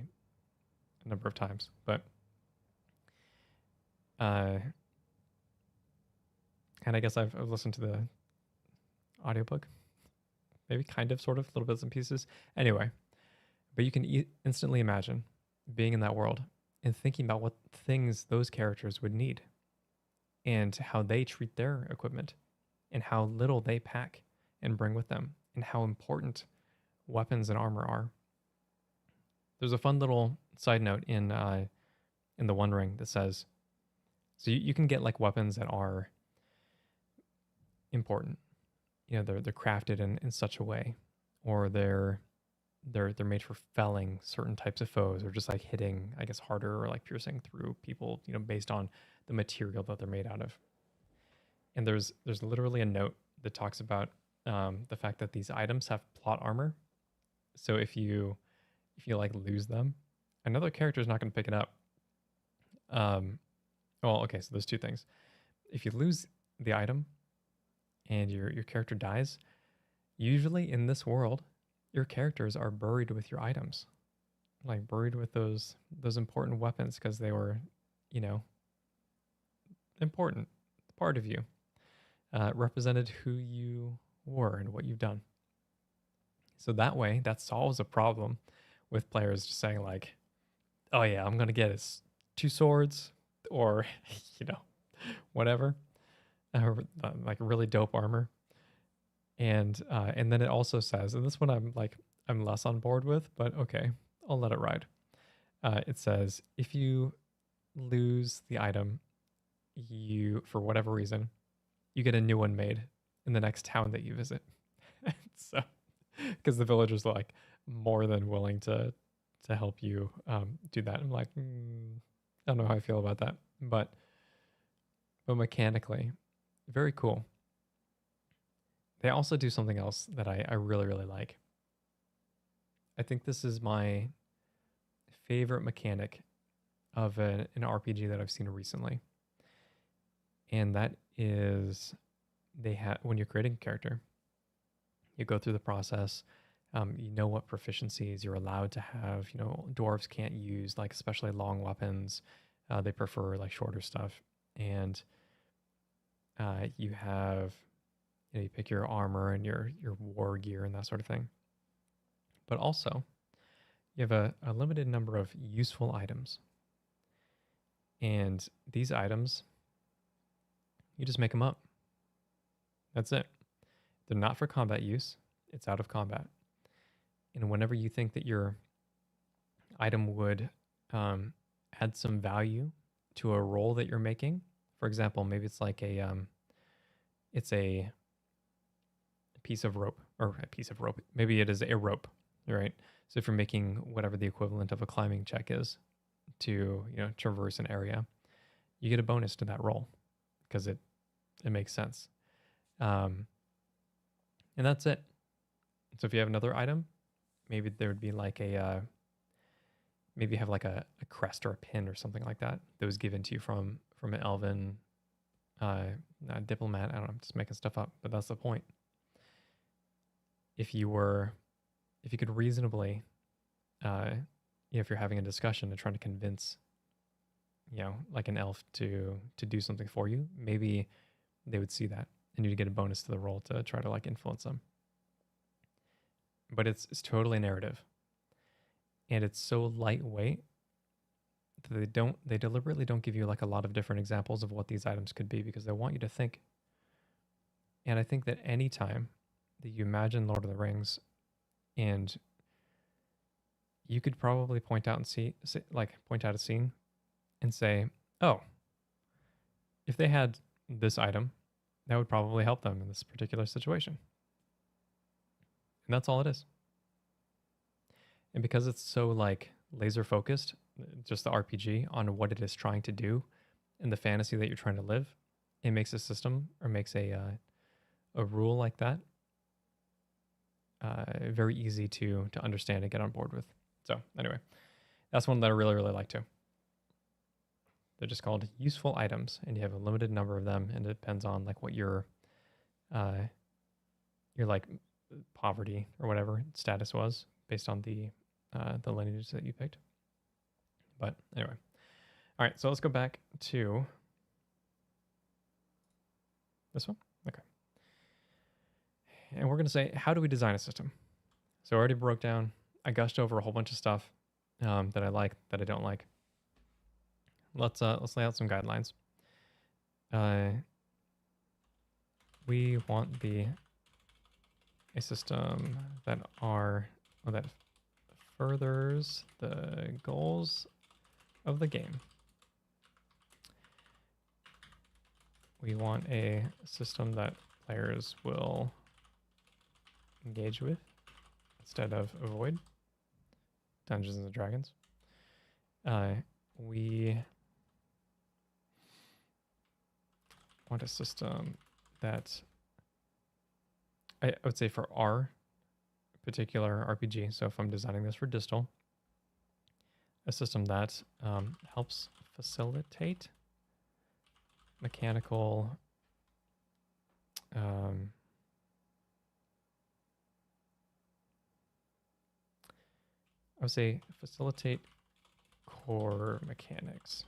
a number of times, but and I guess I've listened to the audiobook, maybe kind of, sort of, little bits and pieces. Anyway, but you can instantly imagine being in that world and thinking about what things those characters would need and how they treat their equipment and how little they pack and bring with them and how important weapons and armor are. There's a fun little side note in the One Ring that says, so you can get like weapons that are important. They're crafted in such a way, or they're made for felling certain types of foes, or just like hitting, I guess, harder, or like piercing through people, based on the material that they're made out of. And there's literally a note that talks about the fact that these items have plot armor. So if you like lose them, another character is not going to pick it up. Well, okay, so there's two things. If you lose the item and your character dies, usually in this world, your characters are buried with your items, like buried with those important weapons, because they were, important part of you, represented who you were and what you've done. So that way, that solves a problem with players just saying like, oh yeah, I'm gonna get is 2 swords, or whatever, like really dope armor. And then it also says, and this one I'm less on board with, but okay, I'll let it ride. It says if you lose the item, for whatever reason, you get a new one made in the next town that you visit. So, because the villagers are like more than willing to help you do that. I'm like, I don't know how I feel about that, but mechanically, very cool. They also do something else that I really, really like. I think this is my favorite mechanic of an RPG that I've seen recently. And that is, when you're creating a character, you go through the process. You know what proficiencies you're allowed to have. Dwarves can't use like especially long weapons. They prefer like shorter stuff. And you have, you pick your armor and your war gear and that sort of thing. But also, you have a limited number of useful items. And these items, you just make them up. That's it. They're not for combat use. It's out of combat. And whenever you think that your item would add some value to a role that you're making, for example, maybe it's like it's a piece of rope, Maybe it is a rope, right? So if you're making whatever the equivalent of a climbing check is to, traverse an area, you get a bonus to that roll because it makes sense. And that's it. So if you have another item, maybe there would be like maybe you have like a crest or a pin or something like that was given to you from an elven diplomat. I don't know, I'm just making stuff up, but that's the point. If you could reasonably, if you're having a discussion and trying to convince, like an elf to do something for you, maybe they would see that and you'd get a bonus to the roll to try to like influence them. But it's totally narrative, and it's so lightweight they deliberately don't give you like a lot of different examples of what these items could be because they want you to think. And I think that anytime that you imagine Lord of the Rings, and you could probably point out a scene and say, oh, if they had this item, that would probably help them in this particular situation. And that's all it is. And because it's so like laser focused, just the RPG on what it is trying to do and the fantasy that you're trying to live, it makes a system or makes a rule like that very easy to understand and get on board with. So anyway, that's one that I really, really like too. They're just called useful items, and you have a limited number of them, and it depends on like what your like poverty or whatever status was based on the lineage that you picked. But anyway, all right. So let's go back to this one. Okay, and we're gonna say, how do we design a system? So I already broke down. I gushed over a whole bunch of stuff that I like, that I don't like. Let's lay out some guidelines. We want a system that furthers the goals of the game. We want a system that players will engage with instead of avoid. Dungeons and Dragons. We want a system that I would say for our particular RPG, so if I'm designing this for Distal, a system that helps facilitate mechanical I would say facilitate core mechanics.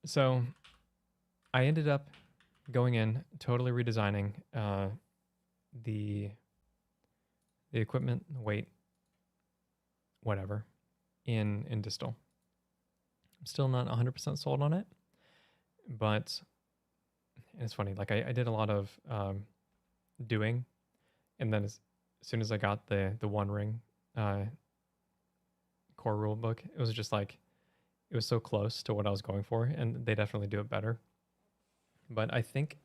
So I ended up going in, totally redesigning the equipment, weight, whatever, in Distal. I'm still not 100% sold on it, but it's funny. Like I did a lot of doing, and then as soon as I got the One Ring core rule book, it was just like, it was so close to what I was going for, and they definitely do it better. But I think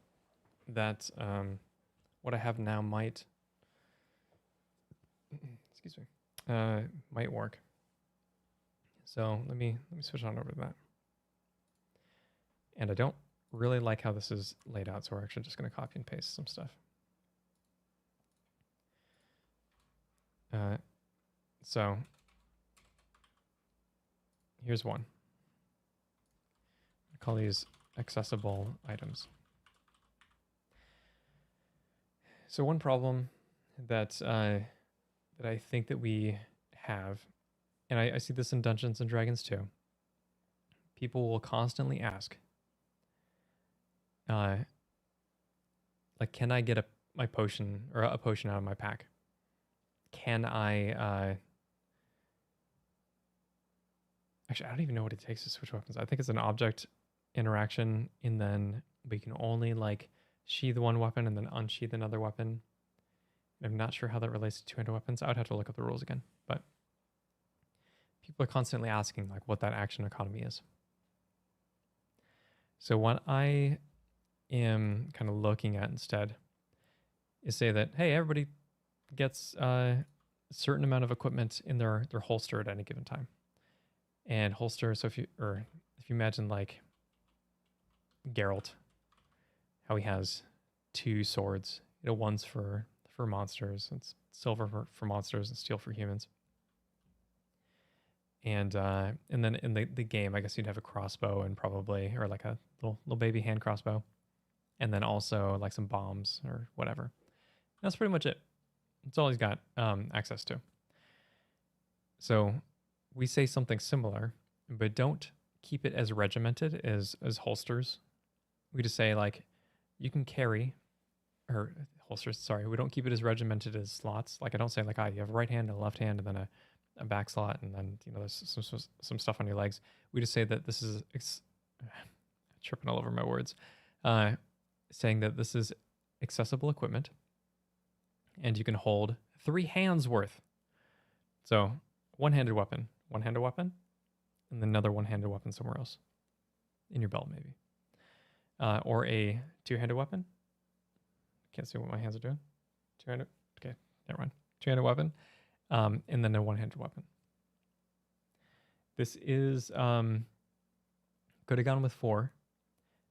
that what I have now might, excuse me, might work. So let me switch on over to that. And I don't really like how this is laid out, so we're actually just going to copy and paste some stuff. So here's one. I call these accessible items. So one problem that that I think that we have, and I see this in Dungeons and Dragons too. People will constantly ask, like, can I get my potion or a potion out of my pack? Can I? Actually, I don't even know what it takes to switch weapons. I think it's an object interaction, and then we can only like sheath one weapon and then unsheath another weapon. I'm not sure how that relates to two-handed weapons. I would have to look up the rules again, but people are constantly asking like what that action economy is. So what I am kind of looking at instead is say that, hey, everybody gets a certain amount of equipment in their holster at any given time. And holster, so if you imagine like Geralt, how he has two swords, one's for monsters, it's silver for monsters and steel for humans. And then in the game, I guess you'd have a crossbow and probably, or like a little baby hand crossbow, and then also like some bombs or whatever. That's pretty much it. That's all he's got access to. So we say something similar, but don't keep it as regimented as holsters. We just say like, you can carry, or holsters, sorry, we don't keep it as regimented as slots. Like I don't say like, you have a right hand and a left hand and then a back slot, and then there's some stuff on your legs. We just say that this is tripping all over my words, saying that this is accessible equipment, and you can hold 3 hands worth. So one-handed weapon, and then another one-handed weapon somewhere else in your belt, maybe, or a two-handed weapon. Can't see what my hands are doing. Two-handed. Okay, never mind. Two-handed weapon, and then a one-handed weapon. This is could have gone with 4,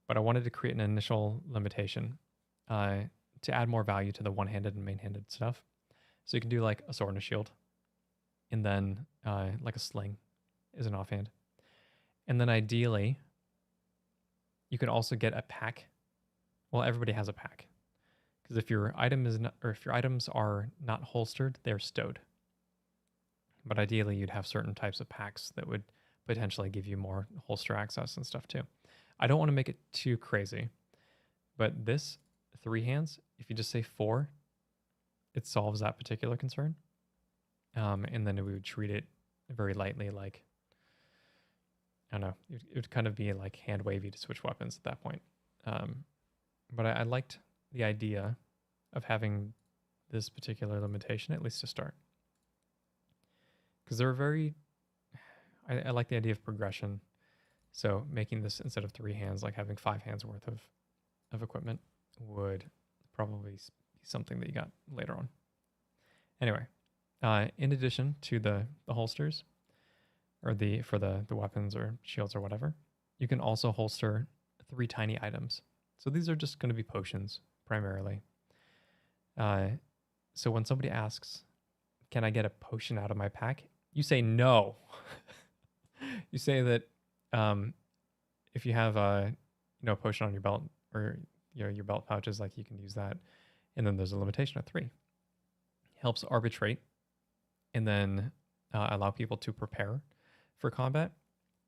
but I wanted to create an initial limitation to add more value to the one-handed and main-handed stuff. So you can do like a sword and a shield, and then like a sling is an offhand. And then ideally, you could also get a pack. Well, everybody has a pack, because if your item is not, or if your items are not holstered, they're stowed. But ideally, you'd have certain types of packs that would potentially give you more holster access and stuff too. I don't want to make it too crazy, but this 3 hands, if you just say 4, it solves that particular concern. And then we would treat it very lightly, like, I don't know, it would kind of be like hand wavy to switch weapons at that point. But I liked the idea of having this particular limitation, at least to start. Because they're very, I like the idea of progression. So making this, instead of 3 hands, like having 5 hands worth of equipment would probably be something that you got later on. Anyway, in addition to the holsters, or for the weapons or shields or whatever, you can also holster 3 tiny items. So these are just going to be potions primarily. So when somebody asks, can I get a potion out of my pack? You say no. You say that if you have a potion on your belt, or your belt pouches, like, you can use that. And then there's a limitation of 3. Helps arbitrate, and then allow people to prepare for combat.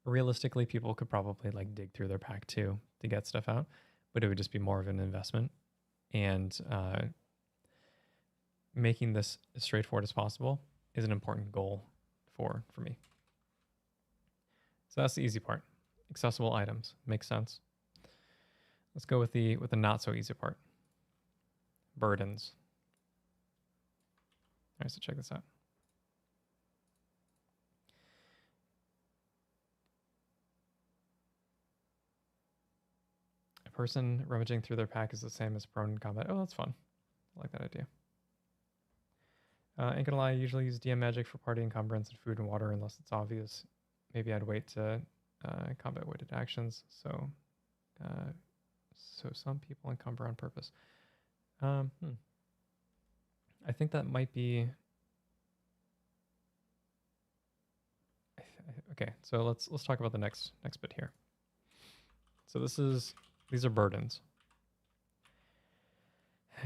Realistically, people could probably like dig through their pack too to get stuff out, but it would just be more of an investment. And making this as straightforward as possible is an important goal for me. So that's the easy part. Accessible items. Makes sense. Let's go with the not so easy part. Burdens. All right, so check this out. A person rummaging through their pack is the same as prone in combat. Oh, that's fun. I like that idea. Ain't gonna lie, I usually use DM magic for party encumbrance and food and water unless it's obvious. Maybe I'd wait to combat weighted actions. So some people encumber on purpose. I think that might be okay. So let's talk about the next bit here. So these are burdens.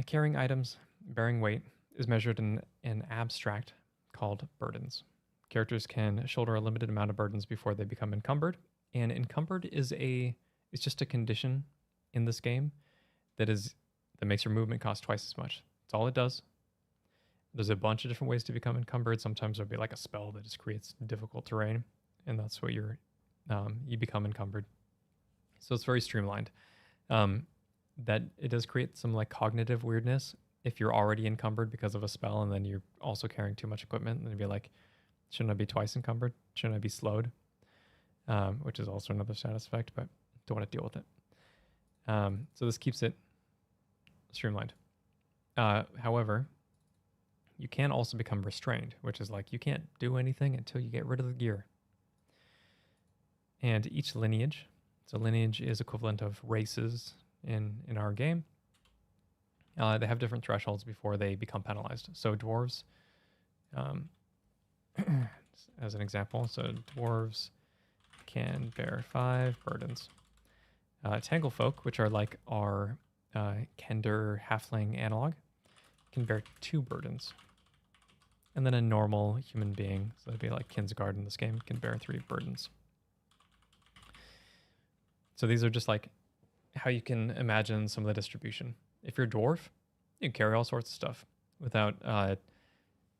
Carrying items bearing weight is measured in an abstract called burdens. Characters can shoulder a limited amount of burdens before they become encumbered, and encumbered is just a condition in this game that makes your movement cost twice as much. That's all it does. There's a bunch of different ways to become encumbered. Sometimes there'll be like a spell that just creates difficult terrain, and that's what you become encumbered. So it's very streamlined. That it does create some like cognitive weirdness if you're already encumbered because of a spell, and then you're also carrying too much equipment, and you'd be like, shouldn't I be twice encumbered? Shouldn't I be slowed? Which is also another status effect, but don't want to deal with it. So this keeps it streamlined. However, you can also become restrained, which is like you can't do anything until you get rid of the gear. And each lineage, so lineage is equivalent of races in our game. They have different thresholds before they become penalized. So dwarves, as an example, so dwarves can bear 5 burdens. Tanglefolk, which are like our Kender halfling analog, can bear 2 burdens. And then a normal human being, so that'd be like Kinsguard in this game, can bear 3 burdens. So these are just like how you can imagine some of the distribution. If you're a dwarf, you can carry all sorts of stuff without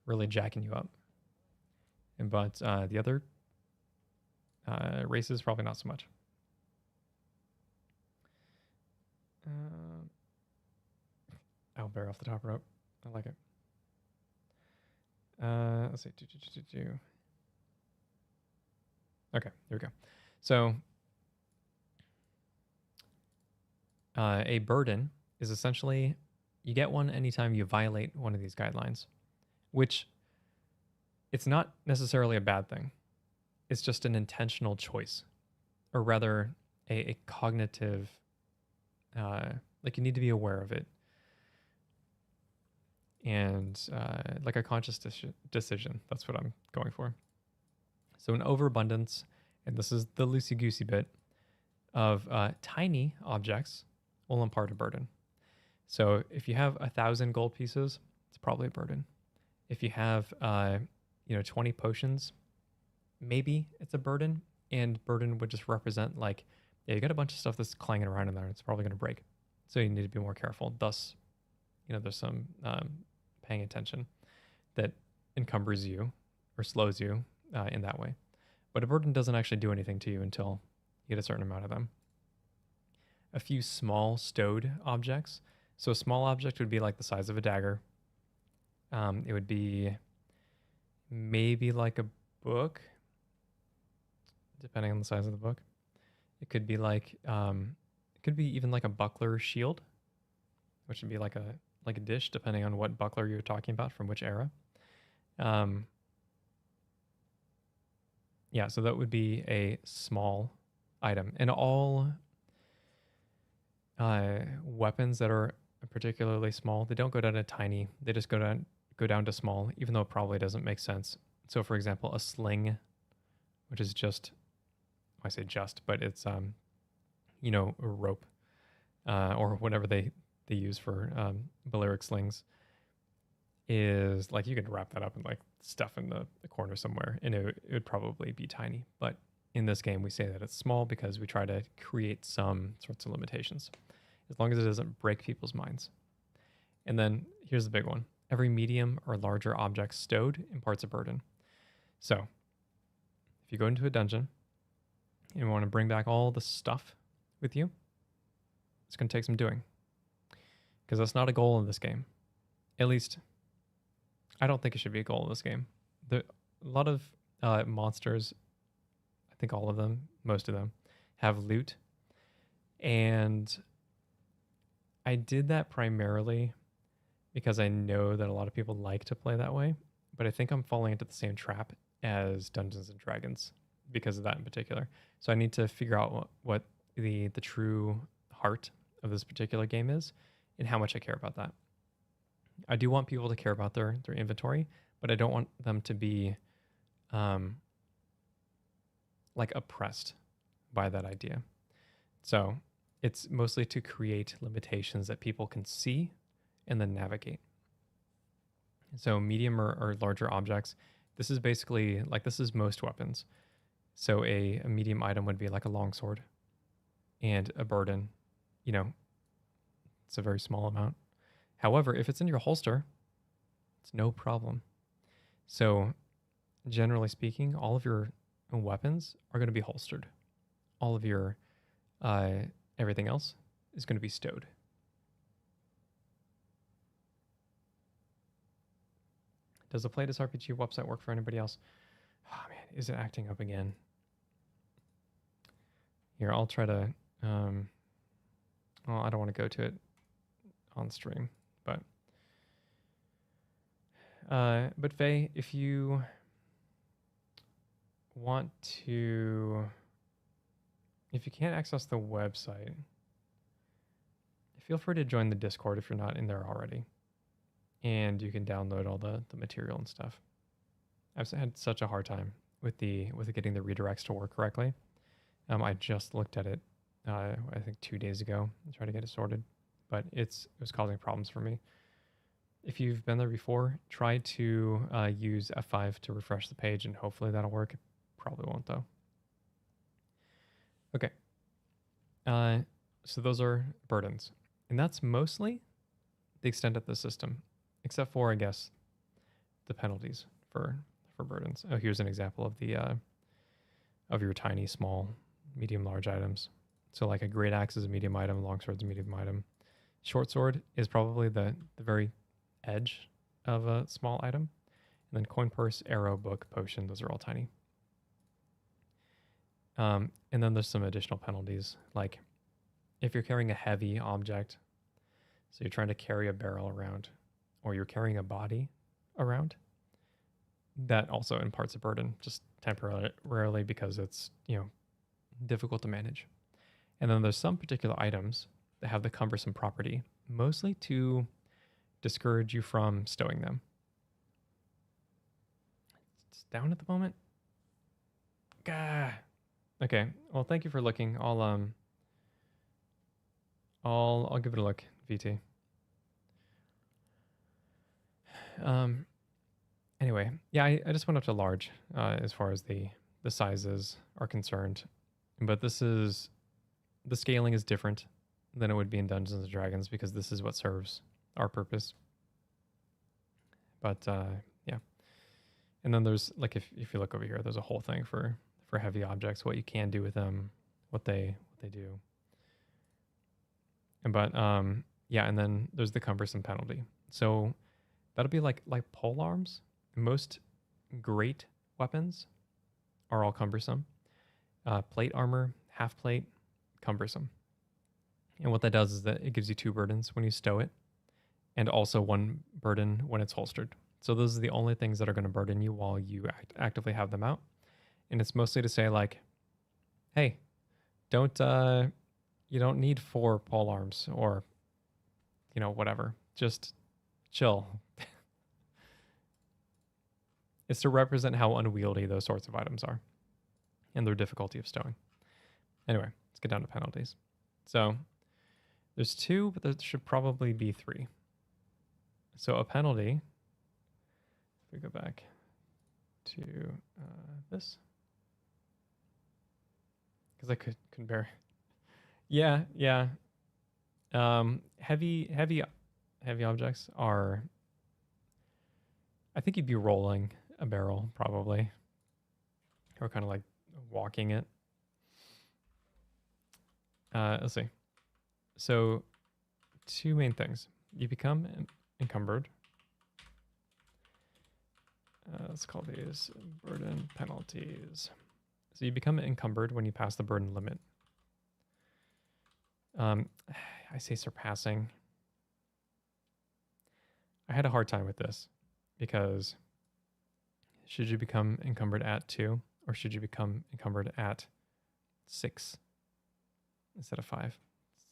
really jacking you up. but the other races probably not so much. Owlbear off the top rope. I like it. Let's see. Okay, here we go. So a burden is essentially, you get one anytime you violate one of these guidelines, which it's not necessarily a bad thing. It's just an intentional choice, or rather a cognitive, like you need to be aware of it. And like a conscious decision. That's what I'm going for. So an overabundance, and this is the loosey-goosey bit, of tiny objects will impart a burden. So if you have 1,000 gold pieces, it's probably a burden. If you have 20 potions, maybe it's a burden. And burden would just represent like, yeah, you got a bunch of stuff that's clanging around in there. It's probably going to break. So you need to be more careful. Thus, there's some paying attention that encumbers you or slows you in that way. But a burden doesn't actually do anything to you until you get a certain amount of them. A few small stowed objects. So a small object would be like the size of a dagger. It would be maybe like a book, depending on the size of the book. It could be like, it could be even like a buckler shield, which would be like a dish, depending on what buckler you're talking about from which era. Yeah, so that would be a small item. And all weapons that are particularly small, they don't go down to tiny. They just go down to small, even though it probably doesn't make sense. So for example, a sling, which is just, I say just, but it's a rope or whatever they use for Balearic slings, is like you could wrap that up and like stuff in the corner somewhere, and it would probably be tiny. But in this game, we say that it's small because we try to create some sorts of limitations, as long as it doesn't break people's minds. And then here's the big one. Every medium or larger object stowed imparts a burden. So if you go into a dungeon and you want to bring back all the stuff with you, it's going to take some doing, because that's not a goal in this game. At least, I don't think it should be a goal in this game. A lot of monsters, I think all of them, most of them, have loot. And I did that primarily because I know that a lot of people like to play that way. But I think I'm falling into the same trap as Dungeons and Dragons because of that in particular. So I need to figure out what the true heart of this particular game is and how much I care about that. I do want people to care about their inventory, but I don't want them to be like oppressed by that idea. So it's mostly to create limitations that people can see and then navigate. So medium or larger objects, this is basically like, this is most weapons. So a medium item would be like a longsword, and a burden, it's a very small amount. However, if it's in your holster, it's no problem. So generally speaking, all of your weapons are going to be holstered. All of your everything else is going to be stowed. Does the Playtest RPG website work for anybody else? Oh man, is it acting up again? Here, I'll try to, well, I don't want to go to it on stream, but Faye, if you want to, if you can't access the website, feel free to join the Discord if you're not in there already. And you can download all the material and stuff. I've had such a hard time with getting the redirects to work correctly. I just looked at it, I think 2 days ago, and tried to get it sorted, but it was causing problems for me. If you've been there before, try to use F5 to refresh the page, and hopefully that'll work. It probably won't though. Okay. So those are burdens, and that's mostly the extent of the system, except for, I guess, the penalties for for burdens. Oh, here's an example of the of your tiny, small, medium, large items. So like a great axe is a medium item, longsword's a medium item. Short sword is probably the very edge of a small item. And then coin purse, arrow, book, potion, those are all tiny. And then there's some additional penalties, like if you're carrying a heavy object, so you're trying to carry a barrel around, or you're carrying a body around, that also imparts a burden, just temporarily, because it's, difficult to manage. And then there's some particular items that have the cumbersome property, mostly to discourage you from stowing them. It's down at the moment. Gah. Okay. Well, thank you for looking. I'll give it a look, VT. Anyway, yeah, I just went up to large as far as the sizes are concerned, but the scaling is different than it would be in Dungeons and Dragons because this is what serves our purpose. But yeah, and then there's like if you look over here, there's a whole thing for heavy objects, what you can do with them, what they do. But yeah, and then there's the cumbersome penalty. So that'll be like pole arms. Most great weapons are all cumbersome. Plate armor, half plate, cumbersome. And what that does is that it gives you 2 burdens when you stow it, and also 1 burden when it's holstered. So those are the only things that are going to burden you while you actively have them out. And it's mostly to say like, hey, you don't need 4 pole arms or, whatever. Just chill. It's to represent how unwieldy those sorts of items are and their difficulty of stowing. Anyway, let's get down to penalties. So there's 2, but there should probably be 3. So a penalty, if we go back to this, because I couldn't bear. Yeah. Heavy objects are, I think you'd be rolling a barrel probably, or kind of like walking it. Let's see. So 2 main things. You become encumbered. Let's call these burden penalties. So you become encumbered when you pass the burden limit. I say surpassing. I had a hard time with this because should you become encumbered at 2 or should you become encumbered at 6 instead of 5?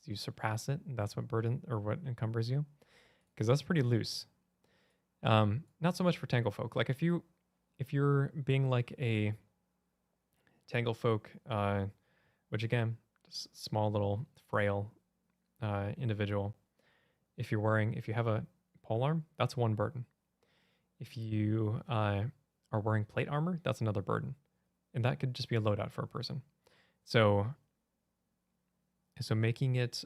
You surpass it, and that's what what encumbers you, because that's pretty loose. Not so much for Tanglefolk. Like if you're being like a Tanglefolk, which again, small little frail individual. If you have a polearm, that's 1 burden. If you are wearing plate armor, that's another burden, and that could just be a loadout for a person. So making it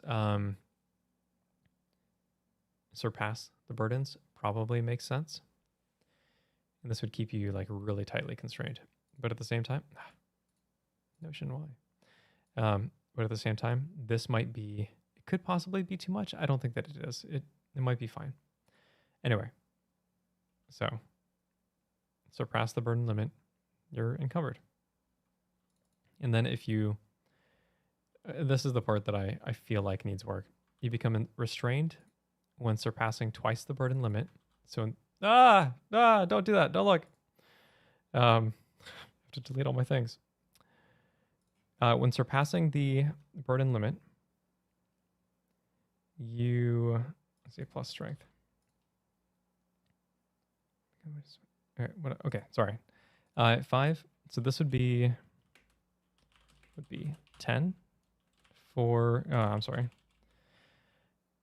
surpass the burdens probably makes sense, and this would keep you like really tightly constrained. But at the same time, notion why. But at the same time, it could possibly be too much. I don't think that it is. It might be fine. Anyway, so surpass the burden limit, you're encumbered. And then if you, this is the part that I feel like needs work. You become restrained when surpassing twice the burden limit. So, don't do that. Don't look. I have to delete all my things. When surpassing the burden limit, let's see, plus strength. Okay, sorry. 5. So this would be 10 for, I'm sorry.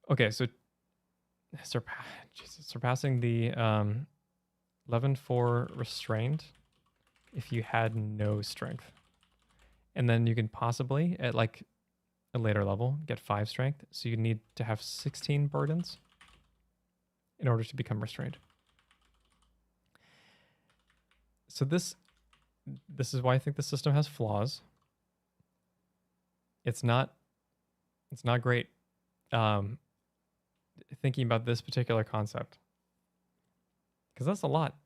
Okay, so surpassing the 11 for restrained if you had no strength. And then you can possibly, at like a later level, get 5 strength. So you need to have 16 burdens in order to become restrained. So this is why I think the system has flaws. It's not great thinking about this particular concept, because that's a lot.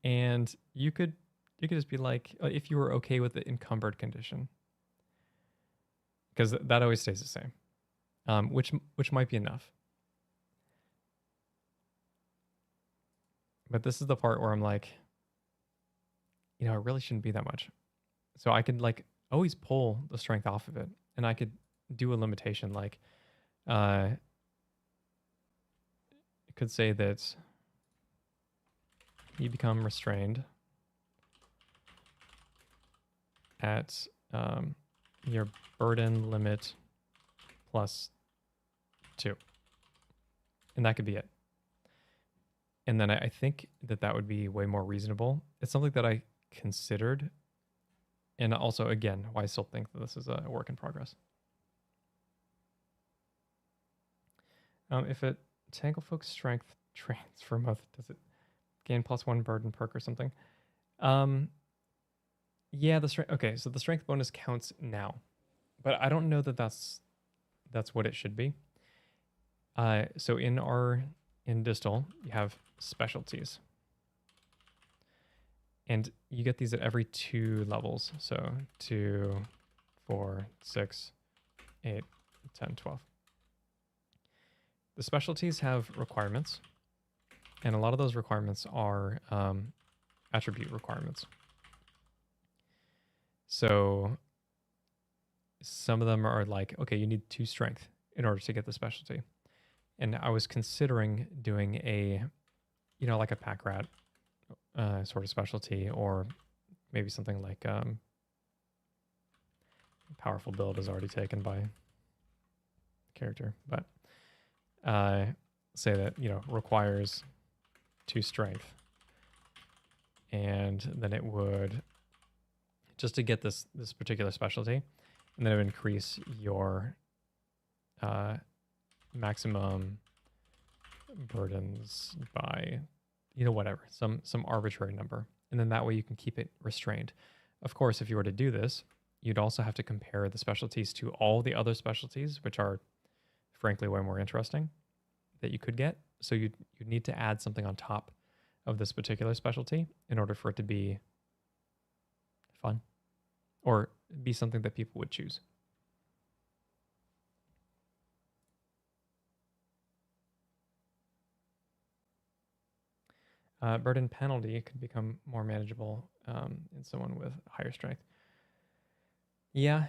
And you could just be like, if you were okay with the encumbered condition, because that always stays the same, which might be enough. But this is the part where I'm like, it really shouldn't be that much. So I could like always pull the strength off of it, and I could do a limitation like, it could say that you become restrained at your burden limit plus 2. And that could be it. And then I think that would be way more reasonable. It's something that I considered. And also, again, why I still think that this is a work in progress. If it Tanglefolk strength trains for a month, does it gain +1 burden perk or something? Yeah, the strength. Okay, so the strength bonus counts now, but I don't know that that's what it should be. So in Distal, you have specialties, and you get these at every 2 levels. So 2, 4, 6, 8, 10, 12. The specialties have requirements, and a lot of those requirements are attribute requirements. So some of them are like, okay, you need 2 strength in order to get the specialty. And I was considering doing a, like a pack rat sort of specialty, or maybe something like powerful build is already taken by character, but say that, requires 2 strength. And then it would, just to get this particular specialty, and then it would increase your maximum burdens by, whatever, some arbitrary number. And then that way you can keep it restrained. Of course, if you were to do this, you'd also have to compare the specialties to all the other specialties, which are frankly way more interesting, that you could get. So you'd need to add something on top of this particular specialty in order for it to be fun or be something that people would choose. Burden penalty could become more manageable in someone with higher strength. Yeah.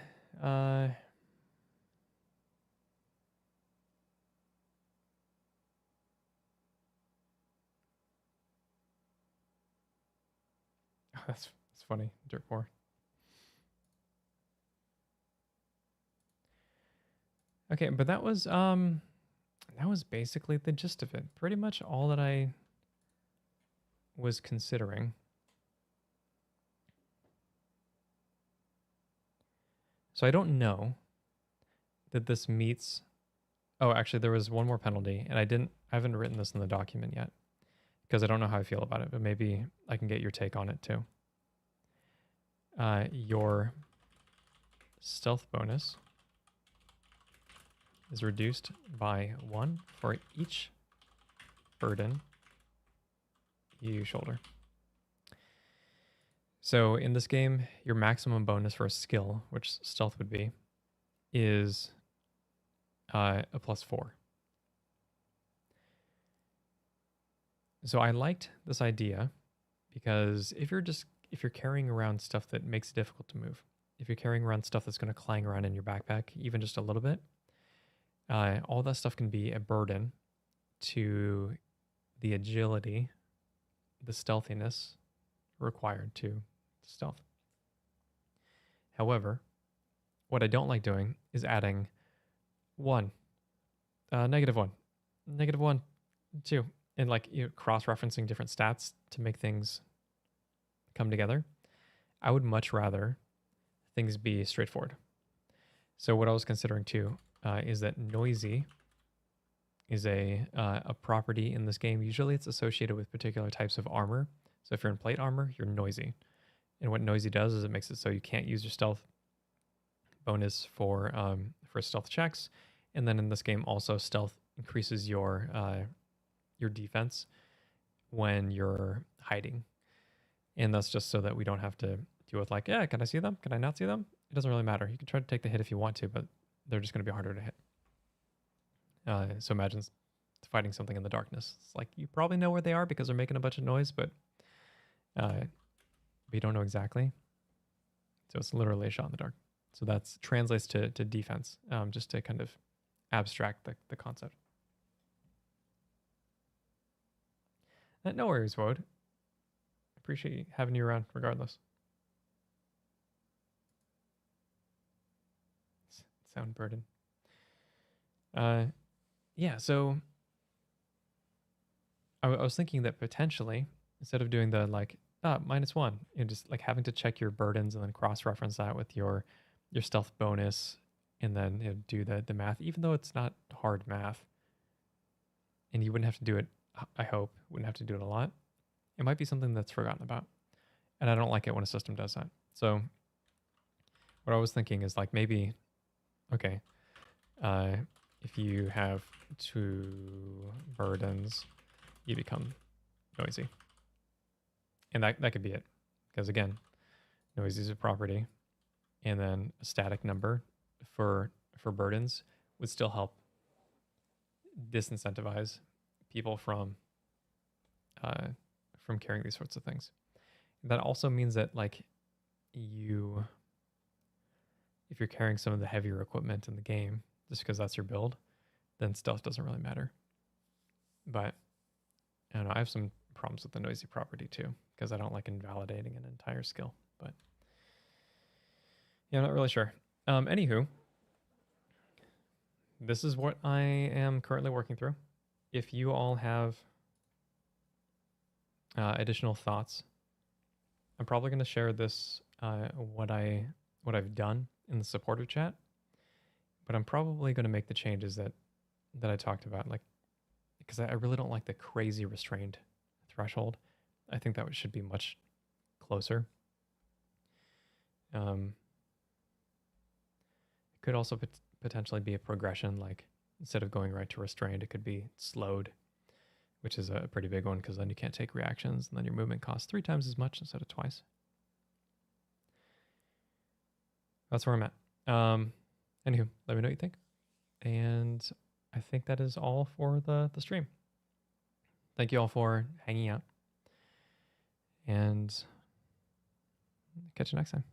That's funny, Dirt 4. Okay, but that was basically the gist of it. Pretty much all that I was considering. So I don't know that this meets. Oh, actually, there was one more penalty, and I haven't written this in the document yet because I don't know how I feel about it, but maybe I can get your take on it too. Your stealth bonus is reduced by 1 for each burden you shoulder. So in this game, your maximum bonus for a skill, which stealth would be, is a +4. So I liked this idea because if you're carrying around stuff that makes it difficult to move, if you're carrying around stuff that's going to clang around in your backpack, even just a little bit, all that stuff can be a burden to the agility, the stealthiness required to stealth. However, what I don't like doing is adding 1, -1, -1, 2, and like cross-referencing different stats to make things come together. I would much rather things be straightforward. So what I was considering too is that noisy is a property in this game. Usually it's associated with particular types of armor. So if you're in plate armor, you're noisy. And what noisy does is it makes it so you can't use your stealth bonus for stealth checks. And then in this game, also stealth increases your defense when you're hiding. And that's just so that we don't have to deal with like, yeah, can I see them? Can I not see them? It doesn't really matter. You can try to take the hit if you want to, but they're just going to be harder to hit. So imagine fighting something in the darkness. It's like you probably know where they are because they're making a bunch of noise, but you don't know exactly. So it's literally a shot in the dark. So that translates to defense, just to kind of abstract the concept. No worries, Woad. Appreciate having you around regardless. Sound burden. Yeah, so I was thinking that potentially, instead of doing the like, -1, just like having to check your burdens and then cross-reference that with your stealth bonus and then do the math, even though it's not hard math. And you wouldn't have to do it, I hope, wouldn't have to do it a lot. It might be something that's forgotten about. And I don't like it when a system does that. So what I was thinking is like maybe, okay, if you have 2 burdens, you become noisy. And that could be it. Because again, noisy is a property. And then a static number for burdens would still help disincentivize people from carrying these sorts of things. That also means that like if you're carrying some of the heavier equipment in the game, just because that's your build, then stealth doesn't really matter. But I don't know, I have some problems with the noisy property too, because I don't like invalidating an entire skill. But yeah, I'm not really sure. Anywho, this is what I am currently working through. If you all have additional thoughts, I'm probably going to share this what I've done in the supporter chat, but I'm probably going to make the changes that I talked about, like because I really don't like the crazy restrained threshold. I think that should be much closer. It could also potentially be a progression, like instead of going right to restrained, it could be slowed, which is a pretty big one because then you can't take reactions and then your movement costs 3 times as much instead of twice. That's where I'm at. Anywho, let me know what you think. And I think that is all for the stream. Thank you all for hanging out. And catch you next time.